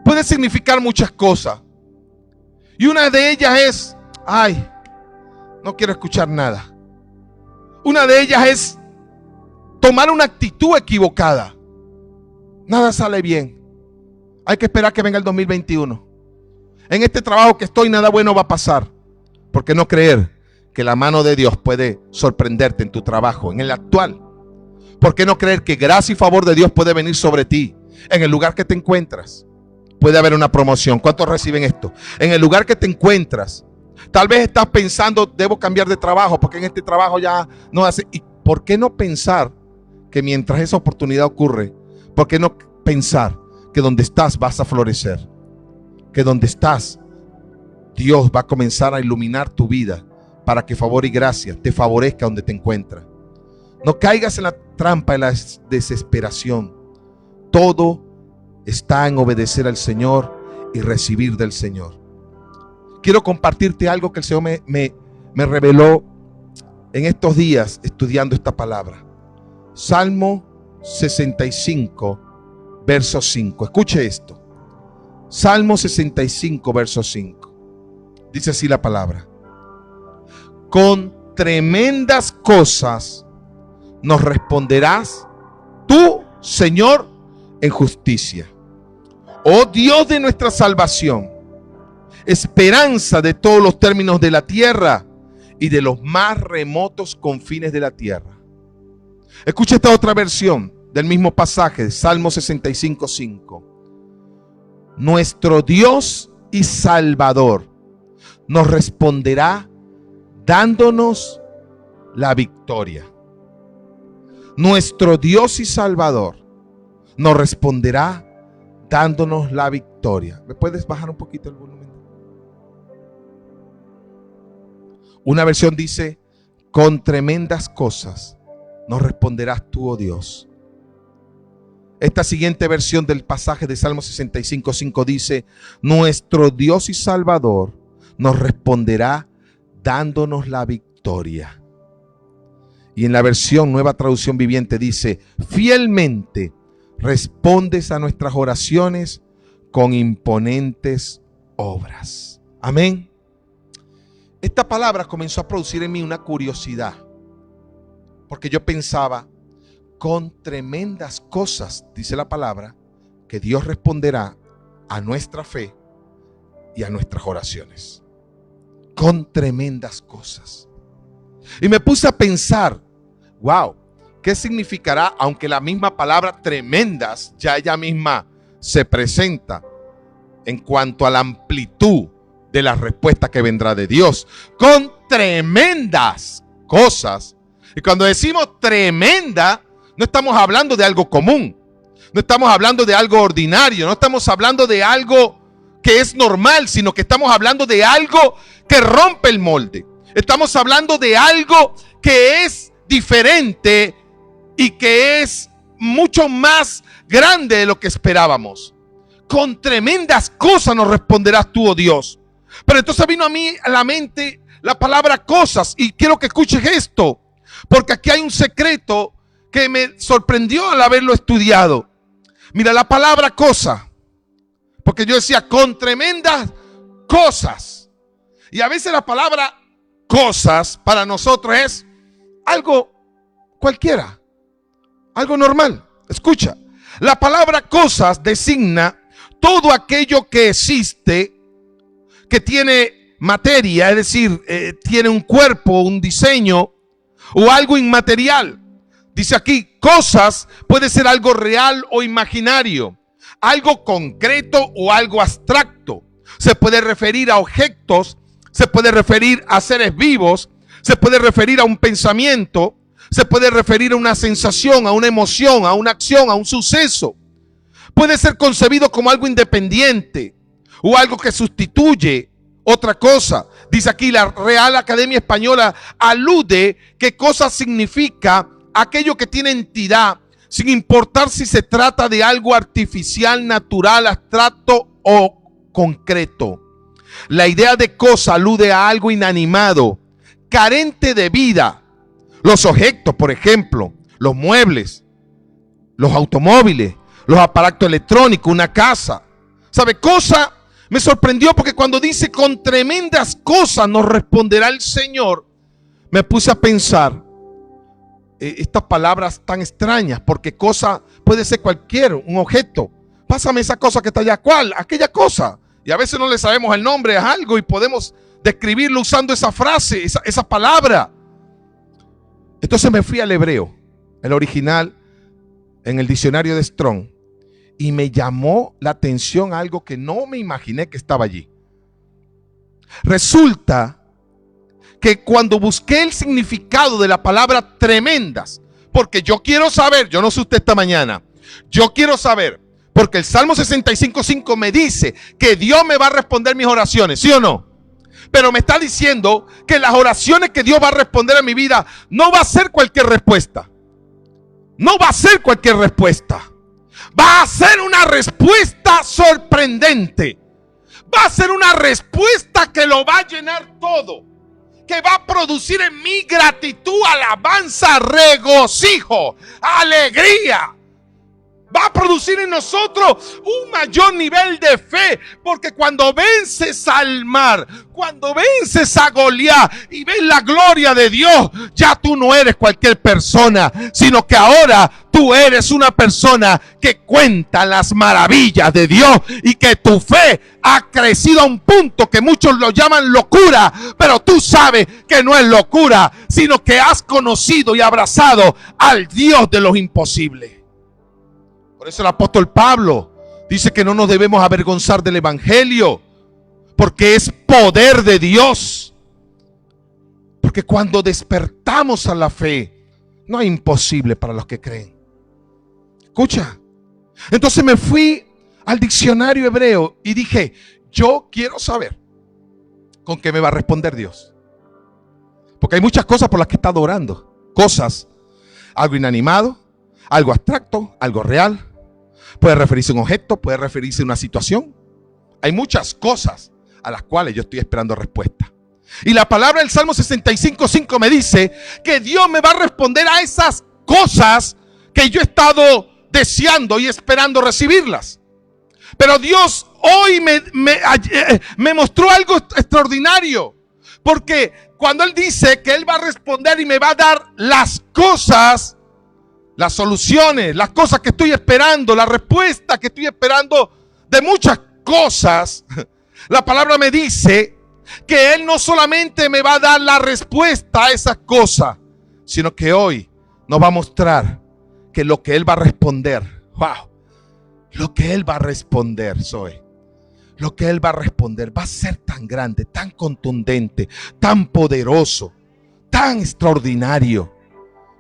puede significar muchas cosas. Y una de ellas es: ay, no quiero escuchar nada. Una de ellas es tomar una actitud equivocada. Nada sale bien. Hay que esperar que venga el 2021. En este trabajo que estoy nada bueno va a pasar. ¿Por qué no creer que la mano de Dios puede sorprenderte en tu trabajo, en el actual? ¿Por qué no creer que gracia y favor de Dios puede venir sobre ti en el lugar que te encuentras? Puede haber una promoción. ¿Cuántos reciben esto? En el lugar que te encuentras, tal vez estás pensando, debo cambiar de trabajo porque en este trabajo ya no hace. ¿Y por qué no pensar que mientras esa oportunidad ocurre, por qué no pensar que donde estás vas a florecer? Que donde estás, Dios va a comenzar a iluminar tu vida para que favor y gracia te favorezca donde te encuentras. No caigas en la trampa de la desesperación. Todo está en obedecer al Señor y recibir del Señor. Quiero compartirte algo que el Señor me reveló en estos días estudiando esta palabra. Salmo 65, verso 5. Escuche esto. Salmo 65, verso 5. Dice así la palabra: con tremendas cosas nos responderás tú, Señor, en justicia. Oh Dios de nuestra salvación, esperanza de todos los términos de la tierra y de los más remotos confines de la tierra. Escucha esta otra versión del mismo pasaje, Salmo 65, 5. Nuestro Dios y Salvador nos responderá dándonos la victoria. Nuestro Dios y Salvador nos responderá dándonos la victoria. ¿Me puedes bajar un poquito el volumen? Una versión dice: con tremendas cosas nos responderás tú, oh Dios. Esta siguiente versión del pasaje de Salmo 65, 5 dice: nuestro Dios y Salvador nos responderá dándonos la victoria. Y en la versión Nueva Traducción Viviente dice: fielmente respondes a nuestras oraciones con imponentes obras. Amén. Esta palabra comenzó a producir en mí una curiosidad, porque yo pensaba, con tremendas cosas, dice la palabra, que Dios responderá a nuestra fe y a nuestras oraciones. Con tremendas cosas. Y me puse a pensar, wow, ¿qué significará? Aunque la misma palabra tremendas ya ella misma se presenta en cuanto a la amplitud de la respuesta que vendrá de Dios. Con tremendas cosas. Y cuando decimos tremenda, no estamos hablando de algo común. No estamos hablando de algo ordinario. No estamos hablando de algo que es normal, sino que estamos hablando de algo que rompe el molde. Estamos hablando de algo que es diferente y que es mucho más grande de lo que esperábamos. Con tremendas cosas nos responderás tú, oh Dios. Pero entonces vino a mí a la mente la palabra cosas, y quiero que escuches esto, porque aquí hay un secreto que me sorprendió al haberlo estudiado. Mira, la palabra cosa, porque yo decía con tremendas cosas, y a veces la palabra cosas para nosotros es algo cualquiera, algo normal. Escucha, la palabra cosas designa todo aquello que existe, que tiene materia, es decir, tiene un cuerpo, un diseño o algo inmaterial. Dice aquí, cosas puede ser algo real o imaginario, algo concreto o algo abstracto. Se puede referir a objetos, se puede referir a seres vivos, se puede referir a un pensamiento, se puede referir a una sensación, a una emoción, a una acción, a un suceso. Puede ser concebido como algo independiente o algo que sustituye otra cosa. Dice aquí la Real Academia Española alude que cosa significa aquello que tiene entidad, sin importar si se trata de algo artificial, natural, abstracto o concreto. La idea de cosa alude a algo inanimado, carente de vida. Los objetos, por ejemplo, los muebles, los automóviles, los aparatos electrónicos, una casa. ¿Sabe? Cosa me sorprendió porque cuando dice con tremendas cosas nos responderá el Señor, me puse a pensar estas palabras tan extrañas, porque cosa puede ser cualquier, un objeto. Pásame esa cosa que está allá. ¿Cuál? Aquella cosa. Y a veces no le sabemos el nombre a algo y podemos describirlo usando esa frase, esa palabra. Entonces me fui al hebreo, el original, en el diccionario de Strong, y me llamó la atención algo que no me imaginé que estaba allí. Resulta que cuando busqué el significado de la palabra tremendas, porque yo quiero saber, yo no sé usted esta mañana, yo quiero saber, porque el Salmo 65:5 me dice que Dios me va a responder mis oraciones, ¿sí o no? Pero me está diciendo que las oraciones que Dios va a responder a mi vida no va a ser cualquier respuesta. No va a ser cualquier respuesta. Va a ser una respuesta sorprendente. Va a ser una respuesta que lo va a llenar todo. Que va a producir en mí gratitud, alabanza, regocijo, alegría. Va a producir en nosotros un mayor nivel de fe. Porque cuando vences al mar, cuando vences a Goliat y ves la gloria de Dios, ya tú no eres cualquier persona, sino que ahora tú eres una persona que cuenta las maravillas de Dios, y que tu fe ha crecido a un punto que muchos lo llaman locura, pero tú sabes que no es locura, sino que has conocido y abrazado al Dios de los imposibles. Por eso el apóstol Pablo dice que no nos debemos avergonzar del evangelio, porque es poder de Dios. Porque cuando despertamos a la fe, no hay imposible para los que creen. Escucha. Entonces me fui al diccionario hebreo y dije, yo quiero saber con qué me va a responder Dios. Porque hay muchas cosas por las que está adorando. Cosas, algo inanimado, algo abstracto, algo real. Puede referirse a un objeto, puede referirse a una situación. Hay muchas cosas a las cuales yo estoy esperando respuesta. Y la palabra del Salmo 65:5 me dice que Dios me va a responder a esas cosas que yo he estado deseando y esperando recibirlas. Pero Dios hoy me mostró algo extraordinario. Porque cuando Él dice que Él va a responder y me va a dar las cosas, las soluciones, las cosas que estoy esperando, la respuesta que estoy esperando de muchas cosas, la palabra me dice que Él no solamente me va a dar la respuesta a esas cosas, sino que hoy nos va a mostrar que lo que Él va a responder, wow, lo que Él va a responder, lo que Él va a responder va a ser tan grande, tan contundente, tan poderoso, tan extraordinario,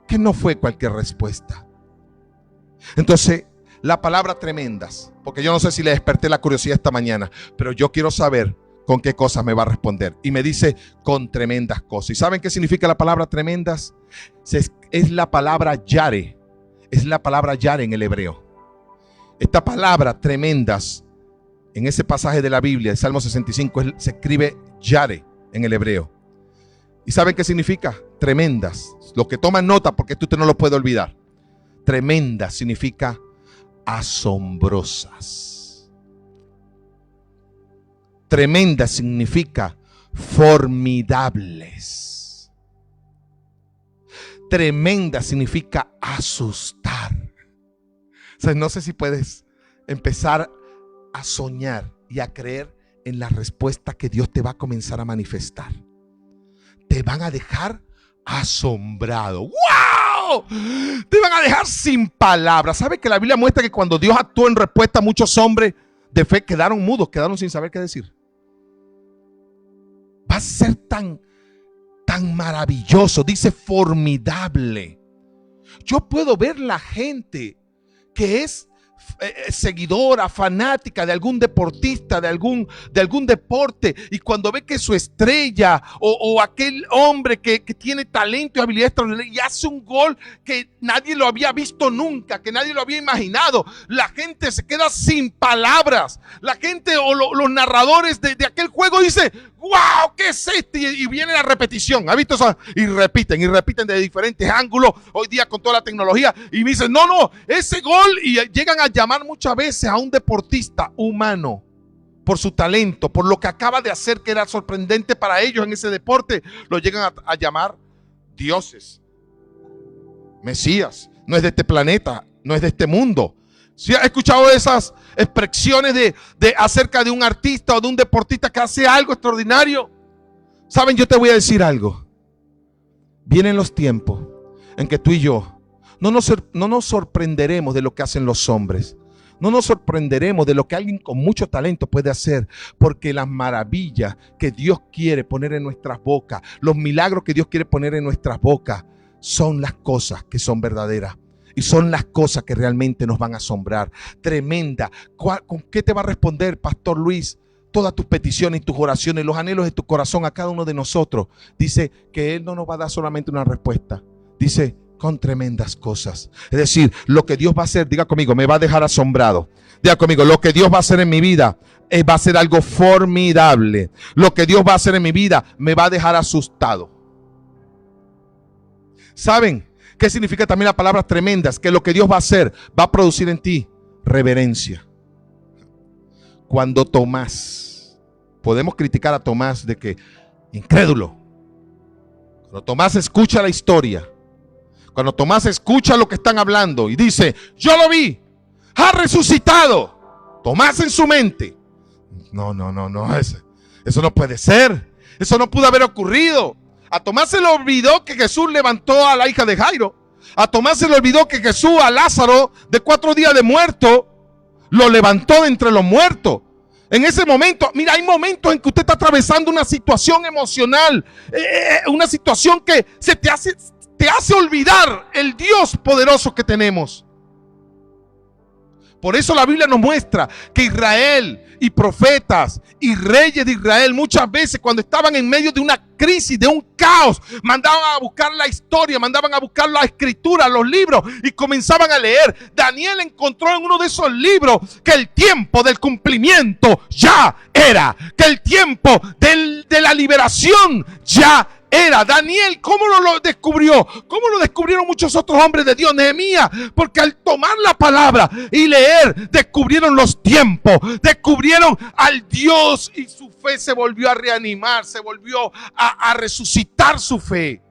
que no fue cualquier respuesta. Entonces, la palabra tremendas, porque yo no sé si le desperté la curiosidad esta mañana, pero yo quiero saber con qué cosas me va a responder. Y me dice, con tremendas cosas. ¿Y saben qué significa la palabra tremendas? Es la palabra yare. Es la palabra yare en el hebreo. Esta palabra tremendas, en ese pasaje de la Biblia, el Salmo 65, se escribe yare en el hebreo. ¿Y saben qué significa? Tremendas. Los que toman nota, porque esto usted no lo puede olvidar. Tremendas significa asombrosas. Tremendas significa formidables. Tremenda significa asustar. O sea, no sé si puedes empezar a soñar y a creer en la respuesta que Dios te va a comenzar a manifestar. Te van a dejar asombrado. ¡Wow! Te van a dejar sin palabras. ¿Sabe que la Biblia muestra que cuando Dios actuó en respuesta, muchos hombres de fe quedaron mudos, quedaron sin saber qué decir? Va a ser tan maravilloso. Dice formidable. Yo puedo ver la gente que es seguidora, fanática de algún deportista, de algún deporte, y cuando ve que su estrella o aquel hombre que tiene talento y habilidad extraordinaria y hace un gol que nadie lo había visto nunca, que nadie lo había imaginado, la gente se queda sin palabras. La gente o los narradores de aquel juego dice, wow, ¿qué es esto? Y viene la repetición. ¿Ha visto eso? Y repiten de diferentes ángulos hoy día con toda la tecnología, y me dicen, no, ese gol, y llegan a llamar muchas veces a un deportista humano por su talento, por lo que acaba de hacer, que era sorprendente para ellos en ese deporte. Lo llegan a llamar dioses, Mesías. No es de este planeta, no es de este mundo. ¿Sí has escuchado esas expresiones de acerca de un artista o de un deportista que hace algo extraordinario? Saben, yo te voy a decir algo. Vienen los tiempos en que tú y yo no nos sorprenderemos de lo que hacen los hombres. No nos sorprenderemos de lo que alguien con mucho talento puede hacer, porque las maravillas que Dios quiere poner en nuestras bocas, los milagros que Dios quiere poner en nuestras bocas, son las cosas que son verdaderas. Y son las cosas que realmente nos van a asombrar. Tremenda. ¿Con qué te va a responder, Pastor Luis? Todas tus peticiones y tus oraciones, los anhelos de tu corazón a cada uno de nosotros. Dice que Él no nos va a dar solamente una respuesta. Dice, con tremendas cosas. Es decir, lo que Dios va a hacer, diga conmigo, me va a dejar asombrado. Diga conmigo, lo que Dios va a hacer en mi vida va a ser algo formidable. Lo que Dios va a hacer en mi vida me va a dejar asustado. ¿Saben qué significa también la palabra tremendas? Que lo que Dios va a hacer va a producir en ti reverencia. Cuando Tomás, podemos criticar a Tomás de que incrédulo. Cuando Tomás escucha la historia, cuando Tomás escucha lo que están hablando y dice, yo lo vi, ha resucitado. Tomás en su mente, no, eso no puede ser. Eso no pudo haber ocurrido. A Tomás se le olvidó que Jesús levantó a la hija de Jairo. A Tomás se le olvidó que Jesús a Lázaro, de 4 días de muerto, lo levantó de entre los muertos. En ese momento, mira, hay momentos en que usted está atravesando una situación emocional, una situación que te hace olvidar el Dios poderoso que tenemos. Por eso la Biblia nos muestra que Israel y profetas y reyes de Israel muchas veces cuando estaban en medio de una crisis, de un caos, mandaban a buscar la historia, mandaban a buscar la escritura, los libros y comenzaban a leer. Daniel encontró en uno de esos libros que el tiempo del cumplimiento ya era, que el tiempo de la liberación ya era. Daniel, ¿cómo no lo descubrió? ¿Cómo lo descubrieron muchos otros hombres de Dios? Nehemías, porque al tomar la palabra y leer, descubrieron los tiempos, descubrieron al Dios y su fe se volvió a reanimar, se volvió a resucitar su fe.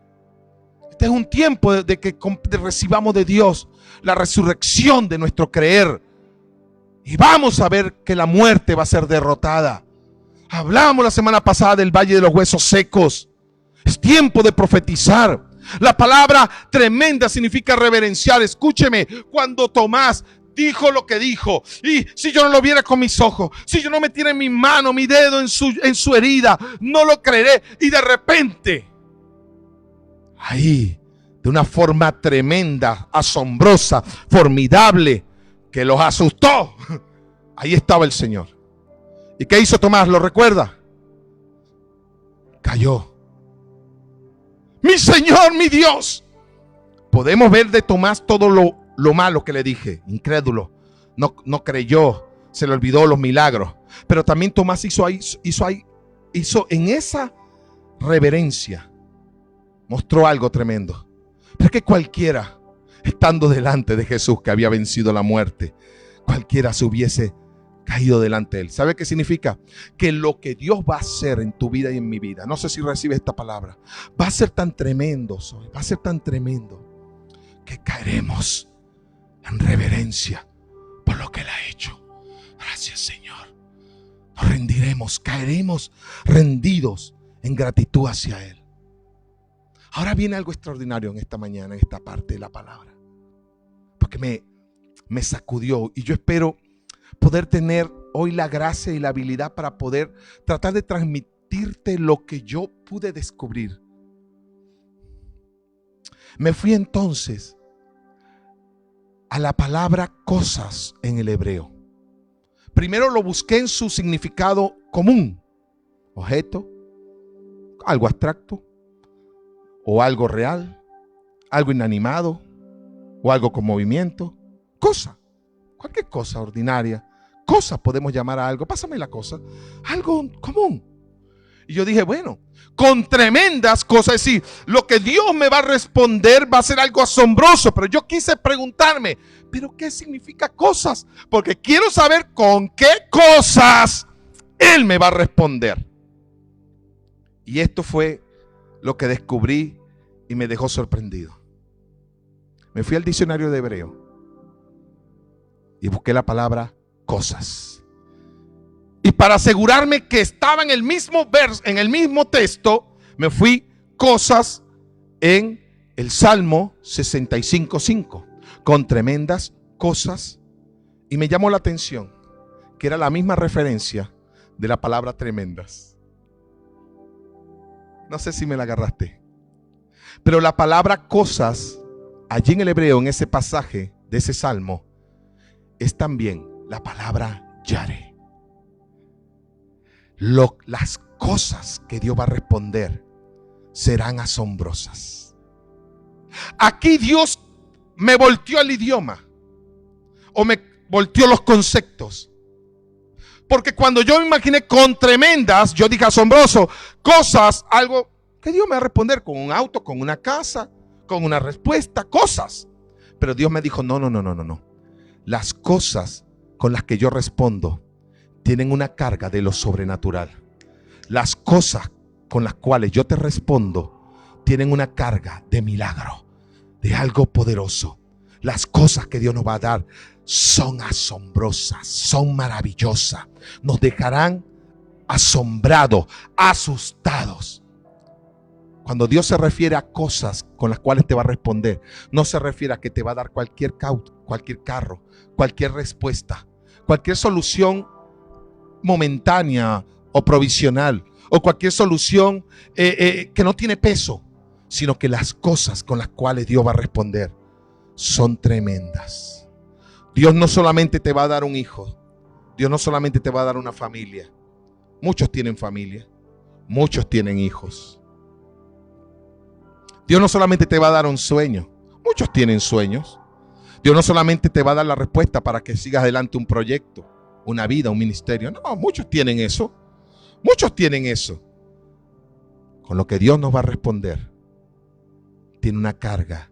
Este es un tiempo de que recibamos de Dios la resurrección de nuestro creer y vamos a ver que la muerte va a ser derrotada. Hablábamos la semana pasada del valle de los huesos secos. Es tiempo de profetizar. La palabra tremenda significa reverenciar. Escúcheme, cuando Tomás dijo lo que dijo, y si yo no lo viera con mis ojos, si yo no metiera en mi mano, mi dedo en su herida, no lo creeré. Y de repente, ahí, de una forma tremenda, asombrosa, formidable, que los asustó, ahí estaba el Señor. ¿Y qué hizo Tomás? ¿Lo recuerda? Cayó. Mi Señor, mi Dios. Podemos ver de Tomás todo lo malo que le dije. Incrédulo, no creyó, se le olvidó los milagros. Pero también Tomás hizo en esa reverencia, mostró algo tremendo. Pero es que cualquiera, estando delante de Jesús que había vencido la muerte, cualquiera se hubiese caído delante de Él. ¿Sabe qué significa? Que lo que Dios va a hacer en tu vida y en mi vida, no sé si recibes esta palabra, va a ser tan tremendo, va a ser tan tremendo que caeremos en reverencia por lo que Él ha hecho. Gracias, Señor. Nos rendiremos, caeremos rendidos en gratitud hacia Él. Ahora viene algo extraordinario en esta mañana, en esta parte de la palabra, porque me sacudió y yo espero poder tener hoy la gracia y la habilidad para poder tratar de transmitirte lo que yo pude descubrir. Me fui entonces a la palabra cosas en el hebreo. Primero lo busqué en su significado común: objeto, algo abstracto, o algo real, algo inanimado, o algo con movimiento. Cosa, cualquier cosa ordinaria. Cosa podemos llamar a algo. Pásame la cosa. Algo común. Y yo dije, bueno, con tremendas cosas, es decir, lo que Dios me va a responder va a ser algo asombroso. Pero yo quise preguntarme, ¿pero qué significa cosas? Porque quiero saber con qué cosas Él me va a responder. Y esto fue lo que descubrí y me dejó sorprendido. Me fui al diccionario de hebreo y busqué la palabra cosas. Y para asegurarme que estaba en el mismo verso, en el mismo texto, Me fui cosas en el Salmo 65:5, con tremendas cosas. Y me llamó la atención que era la misma referencia de la palabra tremendas. No sé si me la agarraste. Pero la palabra cosas, allí en el hebreo, en ese pasaje de ese salmo, es también la palabra yare. Las cosas que Dios va a responder serán asombrosas. Aquí Dios me volteó el idioma, o me volteó los conceptos. Porque cuando yo me imaginé con tremendas, yo dije asombroso, cosas, algo que Dios me va a responder con un auto, con una casa, con una respuesta, cosas. Pero Dios me dijo, no. Las cosas con las que yo respondo tienen una carga de lo sobrenatural. Las cosas con las cuales yo te respondo tienen una carga de milagro, de algo poderoso. Las cosas que Dios nos va a dar son asombrosas, son maravillosas. Nos dejarán asombrados, asustados. Cuando Dios se refiere a cosas con las cuales te va a responder, no se refiere a que te va a dar cualquier carro, cualquier respuesta, cualquier solución momentánea o provisional, o cualquier solución que no tiene peso, sino que las cosas con las cuales Dios va a responder son tremendas. Dios no solamente te va a dar un hijo, Dios no solamente te va a dar una familia. Muchos tienen familia, muchos tienen hijos. Dios no solamente te va a dar un sueño, muchos tienen sueños. Dios no solamente te va a dar la respuesta para que sigas adelante un proyecto, una vida, un ministerio. No, muchos tienen eso. Muchos tienen eso. Con lo que Dios nos va a responder, tiene una carga.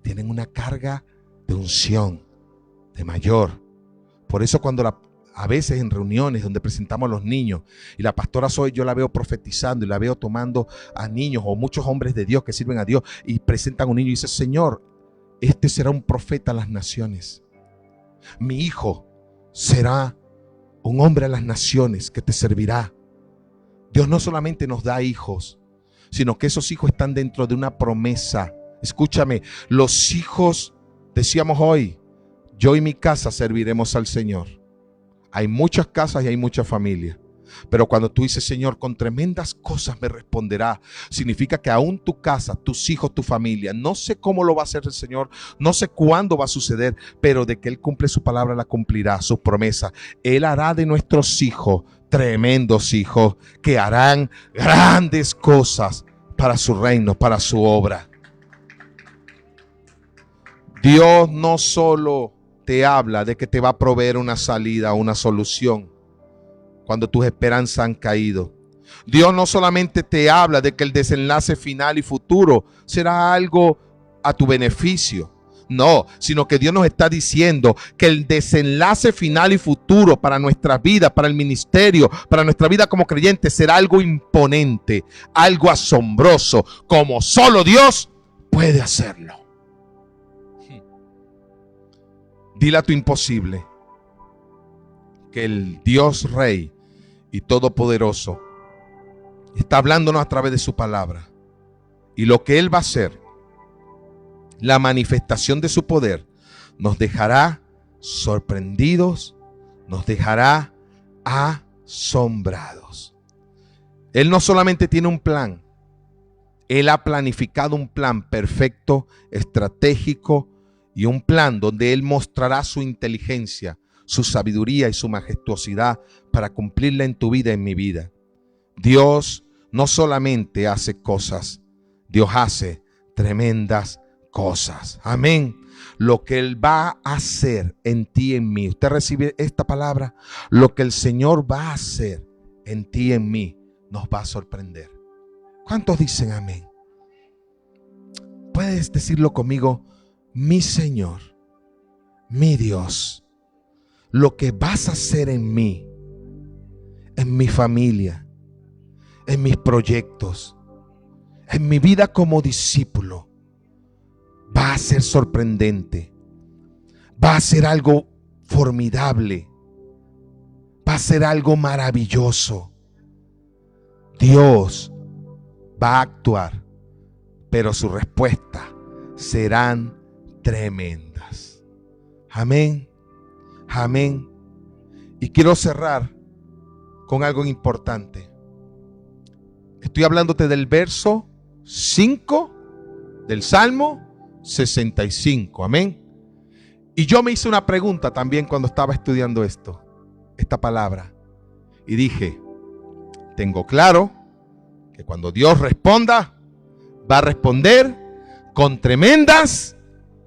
Tienen una carga de unción, de mayor. Por eso cuando a veces en reuniones donde presentamos a los niños y la pastora Zoe, yo la veo profetizando y la veo tomando a niños o muchos hombres de Dios que sirven a Dios y presentan a un niño y dice, Señor, este será un profeta a las naciones. Mi hijo será un hombre a las naciones que te servirá. Dios no solamente nos da hijos, sino que esos hijos están dentro de una promesa. Escúchame, los hijos, decíamos hoy, yo y mi casa serviremos al Señor. Hay muchas casas y hay muchas familias. Pero cuando tú dices, Señor, con tremendas cosas me responderá, significa que aún tu casa, tus hijos, tu familia, no sé cómo lo va a hacer el Señor, no sé cuándo va a suceder, pero de que Él cumple su palabra, la cumplirá, sus promesas. Él hará de nuestros hijos tremendos hijos que harán grandes cosas para su reino, para su obra. Dios no solo te habla de que te va a proveer una salida, una solución cuando tus esperanzas han caído. Dios no solamente te habla de que el desenlace final y futuro será algo a tu beneficio. No, sino que Dios nos está diciendo que el desenlace final y futuro para nuestra vida, para el ministerio, para nuestra vida como creyentes será algo imponente, algo asombroso, como solo Dios puede hacerlo. Dile a tu imposible que el Dios Rey y Todopoderoso está hablándonos a través de su palabra. Y lo que Él va a hacer, la manifestación de su poder, nos dejará sorprendidos, nos dejará asombrados. Él no solamente tiene un plan, Él ha planificado un plan perfecto, estratégico, y un plan donde Él mostrará su inteligencia, su sabiduría y su majestuosidad para cumplirla en tu vida y en mi vida. Dios no solamente hace cosas, Dios hace tremendas cosas. Amén. Lo que Él va a hacer en ti y en mí. Usted recibe esta palabra. Lo que el Señor va a hacer en ti y en mí nos va a sorprender. ¿Cuántos dicen amén? ¿Puedes decirlo conmigo? Mi Señor, mi Dios, lo que vas a hacer en mí, en mi familia, en mis proyectos, en mi vida como discípulo, va a ser sorprendente, va a ser algo formidable, va a ser algo maravilloso. Dios va a actuar, pero su respuesta serán tremendas. Amén. Amén. Y quiero cerrar con algo importante. Estoy hablándote del verso 5 del Salmo 65. Amén. Y yo me hice una pregunta también cuando estaba estudiando esta palabra. Y dije, tengo claro que cuando Dios responda, va a responder con tremendas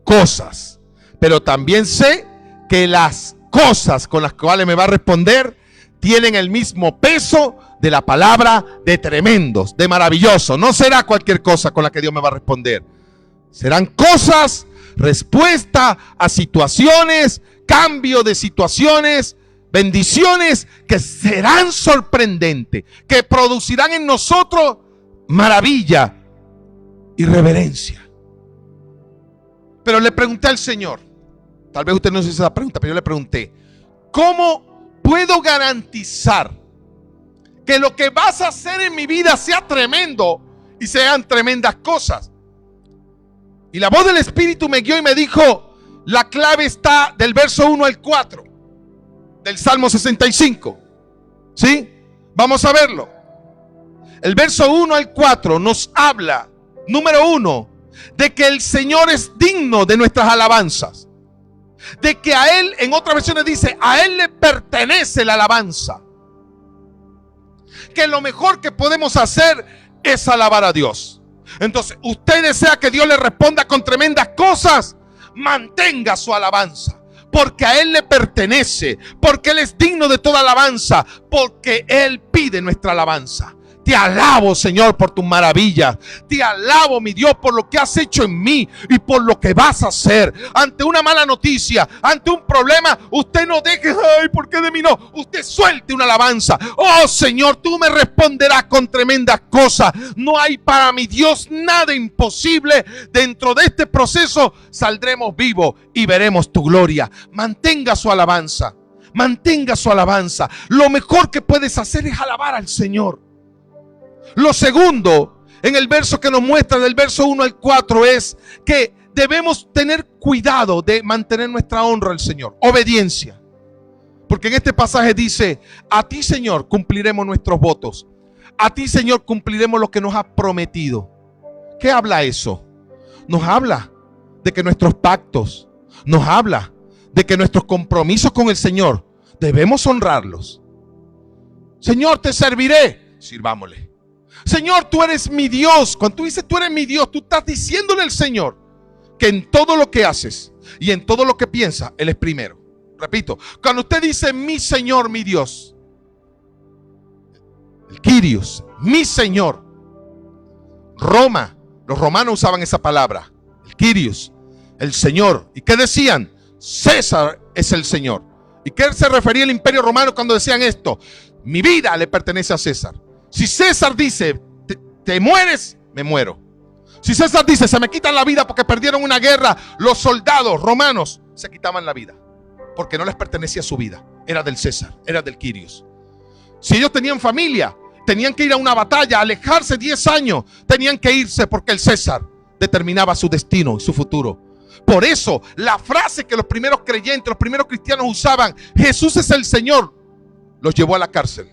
cosas. Pero también sé que las cosas con las cuales me va a responder tienen el mismo peso de la palabra de tremendos, de maravilloso. No será cualquier cosa con la que Dios me va a responder. Serán cosas, respuesta a situaciones, cambio de situaciones, bendiciones que serán sorprendentes, que producirán en nosotros maravilla y reverencia. Pero le pregunté al Señor, tal vez usted no se hizo esa pregunta, pero yo le pregunté, ¿cómo puedo garantizar que lo que vas a hacer en mi vida sea tremendo y sean tremendas cosas? Y la voz del Espíritu me guió y me dijo, la clave está del verso 1 al 4 del Salmo 65. ¿Sí? Vamos a verlo. El verso 1 al 4 nos habla, número 1, de que el Señor es digno de nuestras alabanzas. De que a Él, en otras versiones dice, a Él le pertenece la alabanza. Que lo mejor que podemos hacer es alabar a Dios. Entonces, usted desea que Dios le responda con tremendas cosas, mantenga su alabanza. Porque a Él le pertenece, porque Él es digno de toda alabanza, porque Él pide nuestra alabanza. Te alabo, Señor, por tus maravillas. Te alabo, mi Dios, por lo que has hecho en mí y por lo que vas a hacer. Ante una mala noticia, ante un problema, usted no deje, ay, ¿por qué de mí no? Usted suelte una alabanza. Oh, Señor, tú me responderás con tremendas cosas. No hay para mi Dios nada imposible. Dentro de este proceso saldremos vivos y veremos tu gloria. Mantenga su alabanza. Mantenga su alabanza. Lo mejor que puedes hacer es alabar al Señor. Lo segundo, en el verso que nos muestra del verso 1 al 4 es que debemos tener cuidado de mantener nuestra honra al Señor, obediencia. Porque en este pasaje dice, a ti, Señor, cumpliremos nuestros votos. A ti, Señor, cumpliremos lo que nos has prometido. ¿Qué habla eso? Nos habla de que nuestros pactos, nos habla de que nuestros compromisos con el Señor debemos honrarlos. Señor, te serviré, sirvámosle. Señor, tú eres mi Dios. Cuando tú dices tú eres mi Dios, tú estás diciéndole al Señor que en todo lo que haces y en todo lo que piensas, Él es primero. Repito, cuando usted dice mi Señor, mi Dios, el Kyrios, mi Señor. Roma, los romanos usaban esa palabra, el Kyrios, el Señor. ¿Y qué decían? César es el Señor. ¿Y qué se refería el Imperio Romano cuando decían esto? Mi vida le pertenece a César. Si César dice, te mueres, me muero. Si César dice, se me quitan la vida porque perdieron una guerra, los soldados romanos se quitaban la vida. Porque no les pertenecía su vida. Era del César, era del Kyrios. Si ellos tenían familia, tenían que ir a una batalla, alejarse 10 años, tenían que irse porque el César determinaba su destino y su futuro. Por eso, la frase que los primeros creyentes, los primeros cristianos usaban, Jesús es el Señor, los llevó a la cárcel.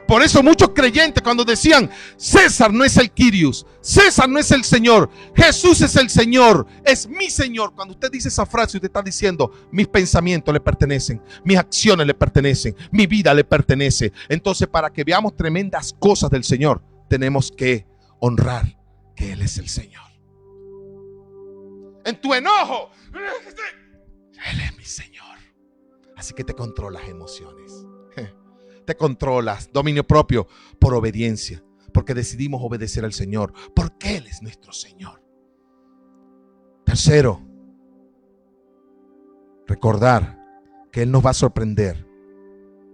Por eso muchos creyentes cuando decían César no es el Kyrios, César no es el Señor, Jesús es el Señor, es mi Señor. Cuando usted dice esa frase, usted está diciendo mis pensamientos le pertenecen, mis acciones le pertenecen, mi vida le pertenece. Entonces, para que veamos tremendas cosas del Señor, tenemos que honrar que Él es el Señor. En tu enojo, Él es mi Señor. Así que te controla las emociones. Te controlas, dominio propio, por obediencia, porque decidimos obedecer al Señor, porque Él es nuestro Señor. Tercero, recordar que Él nos va a sorprender,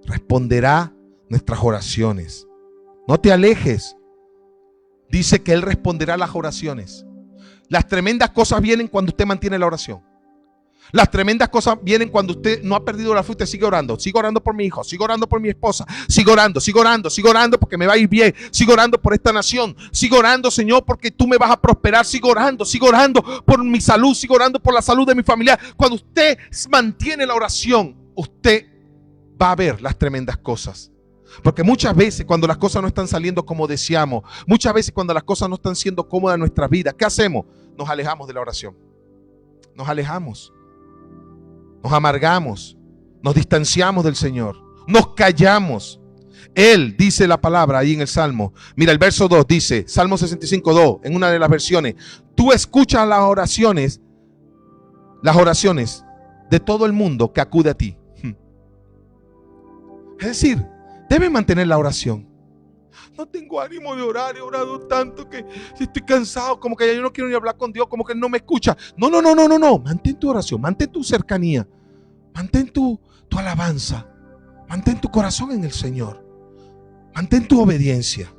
responderá nuestras oraciones. No te alejes. Dice que Él responderá las oraciones. Las tremendas cosas vienen cuando usted mantiene la oración. Las tremendas cosas vienen cuando usted no ha perdido la fe. Usted sigue orando. Sigo orando por mi hijo, sigo orando por mi esposa, sigo orando porque me va a ir bien, sigo orando por esta nación, sigo orando, Señor, porque tú me vas a prosperar, sigo orando por mi salud, sigo orando por la salud de mi familia. Cuando usted mantiene la oración, usted va a ver las tremendas cosas. Porque muchas veces cuando las cosas no están saliendo como deseamos, muchas veces cuando las cosas no están siendo cómodas en nuestras vidas, ¿qué hacemos? Nos alejamos de la oración. Nos alejamos. Nos amargamos, nos distanciamos del Señor, nos callamos. Él dice la palabra ahí en el Salmo. Mira, el verso 2 dice, Salmo 65:2, en una de las versiones: tú escuchas las oraciones de todo el mundo que acude a ti. Es decir, debes mantener la oración. No tengo ánimo de orar, he orado tanto que estoy cansado, como que ya yo no quiero ni hablar con Dios, como que Él no me escucha. No. Mantén tu oración, mantén tu cercanía, mantén tu alabanza, mantén tu corazón en el Señor, mantén tu obediencia.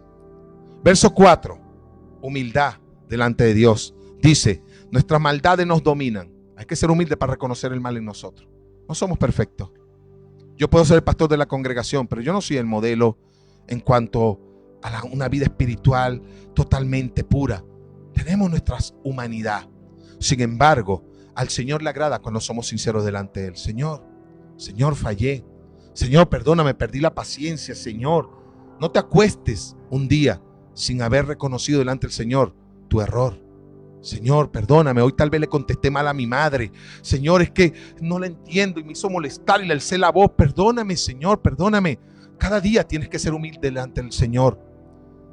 Verso 4, humildad delante de Dios. Dice, nuestras maldades nos dominan. Hay que ser humilde para reconocer el mal en nosotros. No somos perfectos. Yo puedo ser el pastor de la congregación, pero yo no soy el modelo en cuanto a una vida espiritual totalmente pura. Tenemos nuestra humanidad. Sin embargo, al Señor le agrada cuando somos sinceros delante de Él. Señor, fallé. Señor, perdóname, perdí la paciencia. Señor, no te acuestes un día sin haber reconocido delante del Señor tu error. Señor, perdóname, hoy tal vez le contesté mal a mi madre. Señor, es que no la entiendo y me hizo molestar y le alcé la voz. Perdóname, Señor, perdóname. Cada día tienes que ser humilde delante del Señor.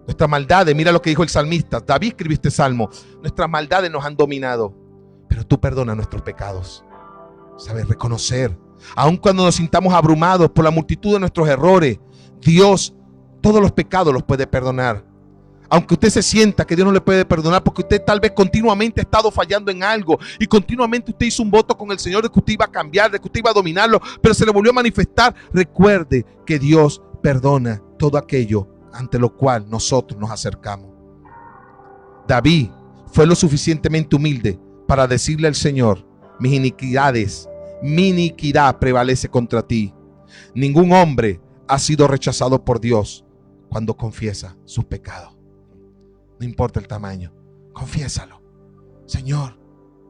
Nuestras maldades, mira lo que dijo el salmista. David escribió este salmo. Nuestras maldades nos han dominado, pero tú perdonas nuestros pecados. Sabes reconocer, aun cuando nos sintamos abrumados por la multitud de nuestros errores, Dios todos los pecados los puede perdonar. Aunque usted se sienta que Dios no le puede perdonar porque usted tal vez continuamente ha estado fallando en algo y continuamente usted hizo un voto con el Señor de que usted iba a cambiar, de que usted iba a dominarlo, pero se le volvió a manifestar. Recuerde que Dios perdona todo aquello ante lo cual nosotros nos acercamos. David fue lo suficientemente humilde para decirle al Señor: mi iniquidad prevalece contra ti. Ningún hombre ha sido rechazado por Dios cuando confiesa sus pecados. No importa el tamaño, confiésalo. Señor,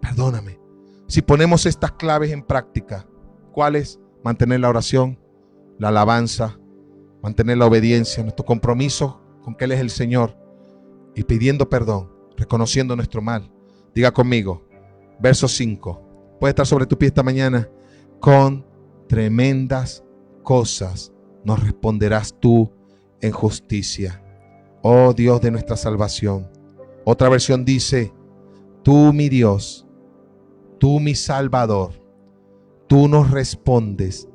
perdóname. Si ponemos estas claves en práctica, ¿cuáles? Mantener la oración, la alabanza, mantener la obediencia, nuestro compromiso con que Él es el Señor y pidiendo perdón, reconociendo nuestro mal. Diga conmigo, verso 5. Puede estar sobre tu pie esta mañana. Con tremendas cosas nos responderás tú en justicia, oh Dios de nuestra salvación. Otra versión dice: tú mi Dios, tú mi Salvador, tú nos respondes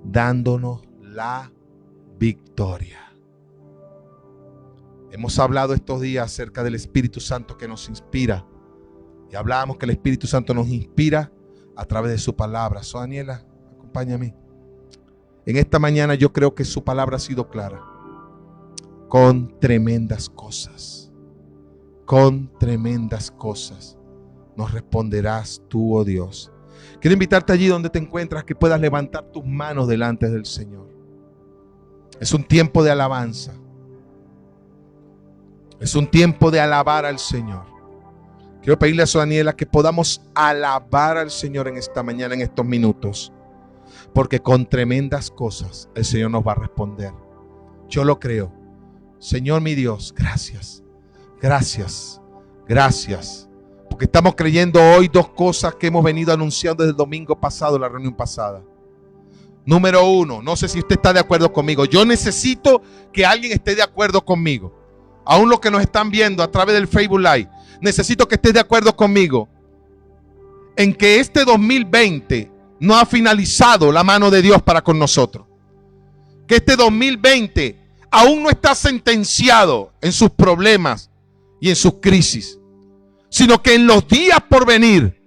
dándonos la victoria. Hemos hablado estos días acerca del Espíritu Santo que nos inspira y hablábamos que el Espíritu Santo nos inspira a través de su palabra. So, Daniela, acompáñame. En esta mañana yo creo que su palabra ha sido clara. Con tremendas cosas nos responderás tú, oh Dios. Quiero invitarte allí donde te encuentras, que puedas levantar tus manos delante del Señor. Es un tiempo de alabanza. Es un tiempo de alabar al Señor. Quiero pedirle a su Daniela que podamos alabar al Señor en esta mañana, en estos minutos, porque con tremendas cosas el Señor nos va a responder. Yo lo creo. Señor mi Dios, gracias, porque estamos creyendo hoy dos cosas que hemos venido anunciando desde el domingo pasado, la reunión pasada. Número 1, no sé si usted está de acuerdo conmigo. Yo necesito que alguien esté de acuerdo conmigo. Aún los que nos están viendo a través del Facebook Live, necesito que estés de acuerdo conmigo en que este 2020 no ha finalizado la mano de Dios para con nosotros. Que este 2020 aún no está sentenciado en sus problemas y en sus crisis, sino que en los días por venir,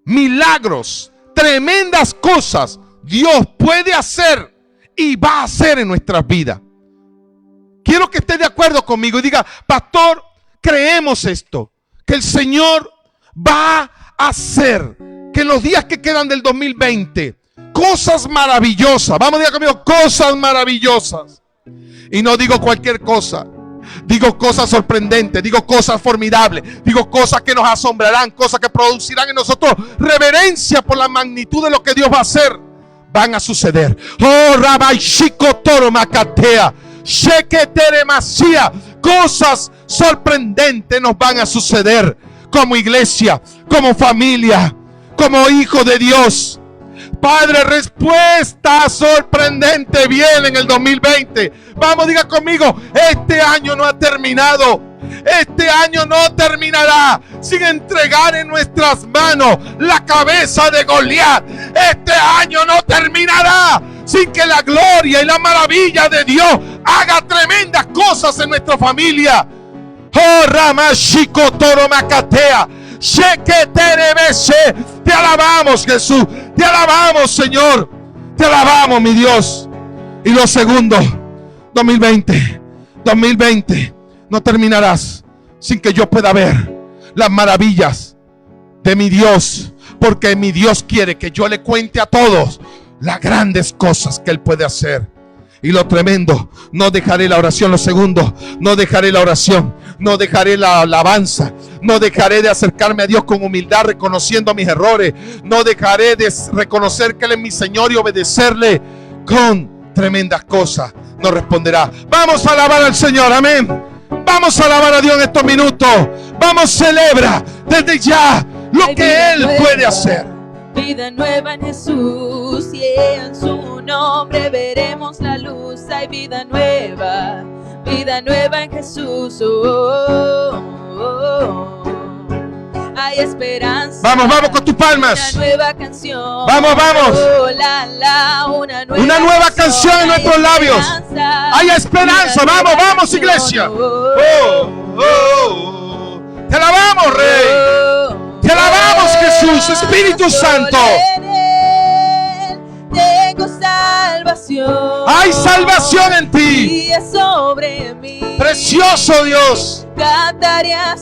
milagros, tremendas cosas Dios puede hacer y va a hacer en nuestras vidas. Quiero que esté de acuerdo conmigo y diga: pastor, creemos esto, que el Señor va a hacer que en los días que quedan del 2020, cosas maravillosas, vamos a decir conmigo, cosas maravillosas. Y no digo cualquier cosa, digo cosas sorprendentes, digo cosas formidables, digo cosas que nos asombrarán, cosas que producirán en nosotros reverencia por la magnitud de lo que Dios va a hacer. Van a suceder. Oh, Rabbi Shikotoro Makatea, Sheketere Masía, cosas sorprendentes nos van a suceder como iglesia, como familia, como hijos de Dios. Padre, respuesta sorprendente viene en el 2020. Vamos, diga conmigo, este año no ha terminado. Este año no terminará sin entregar en nuestras manos la cabeza de Goliat. Este año no terminará sin que la gloria y la maravilla de Dios haga tremendas cosas en nuestra familia. Oh, Ramashiko Toro Makatea, Sheketerebese. Te alabamos, Jesús. Te alabamos, Señor. Te alabamos, mi Dios. Y lo segundo, 2020, no terminarás sin que yo pueda ver las maravillas de mi Dios, porque mi Dios quiere que yo le cuente a todos las grandes cosas que Él puede hacer. Y lo tremendo, no dejaré la oración. Lo segundo, no dejaré la oración, no dejaré la alabanza, no dejaré de acercarme a Dios con humildad, reconociendo mis errores. No dejaré de reconocer que Él es mi Señor y obedecerle con tremendas cosas. Nos responderá. Vamos a alabar al Señor, amén. Vamos a alabar a Dios en estos minutos. Vamos, celebra desde ya lo que Él puede hacer. Vida nueva en Jesús y en su nombre veremos la luz. Hay vida nueva en Jesús. Hay esperanza. Vamos con tus palmas. Una nueva canción. Vamos. Una nueva canción en nuestros labios. Hay esperanza. Vamos, iglesia. Te alabamos, Rey. Te alabamos, Jesús, Espíritu Santo. Tengo salvación. Hay salvación en ti. Y es sobre mí. Precioso Dios. Cantaremos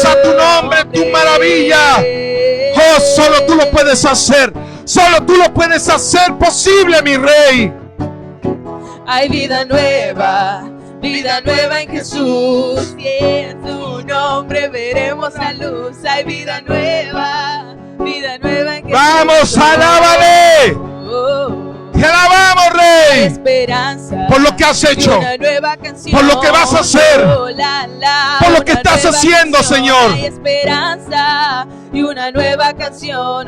a tu nombre, tu maravilla. Oh, solo tú lo puedes hacer. Solo tú lo puedes hacer posible, mi Rey. Hay vida nueva en Jesús, y en tu nombre veremos la luz. Hay vida nueva en Jesús. Vamos, alábale. Te alabamos, Rey, esperanza, por lo que has hecho, una nueva canción, por lo que vas a hacer, por lo que estás haciendo, canción. Señor. Hay esperanza y una nueva canción.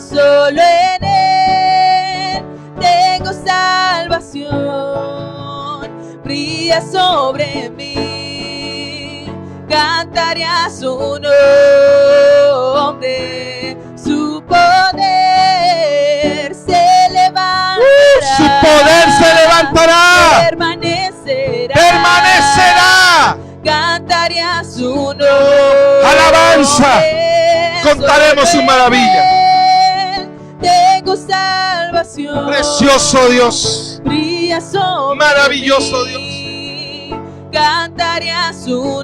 Solo en Él tengo salvación, brilla sobre mí, cantaré a su nombre, su poder se levantará, su poder se levantará, permanecerá, cantaré a su nombre, alabanza, contaremos su maravilla. Tengo salvación. Precioso Dios, brilla sobre maravilloso mí. Dios. Cantaré a su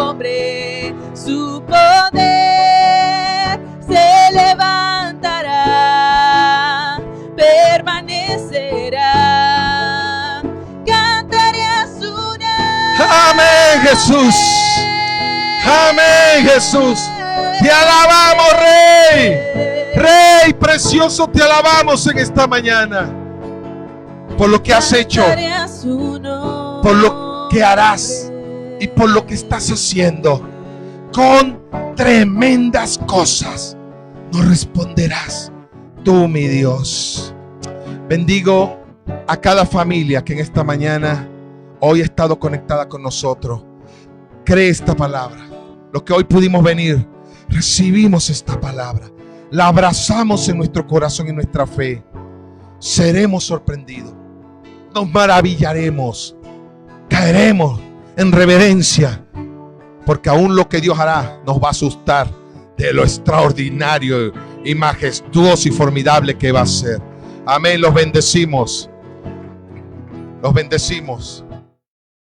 nombre, su poder se levantará, permanecerá. Cantaré a su nombre. Amén, Jesús. Amén, Jesús. Te alabamos, Rey. Rey precioso, te alabamos en esta mañana por lo que has hecho, por lo que harás y por lo que estás haciendo. Con tremendas cosas nos responderás tú, mi Dios. Bendigo a cada familia que en esta mañana hoy ha estado conectada con nosotros. Cree esta palabra. Los que hoy pudimos venir, recibimos esta palabra. La abrazamos en nuestro corazón y en nuestra fe. Seremos sorprendidos. Nos maravillaremos. Caeremos en reverencia. Porque aún lo que Dios hará nos va a asustar de lo extraordinario y majestuoso y formidable que va a ser. Amén. Los bendecimos. Los bendecimos.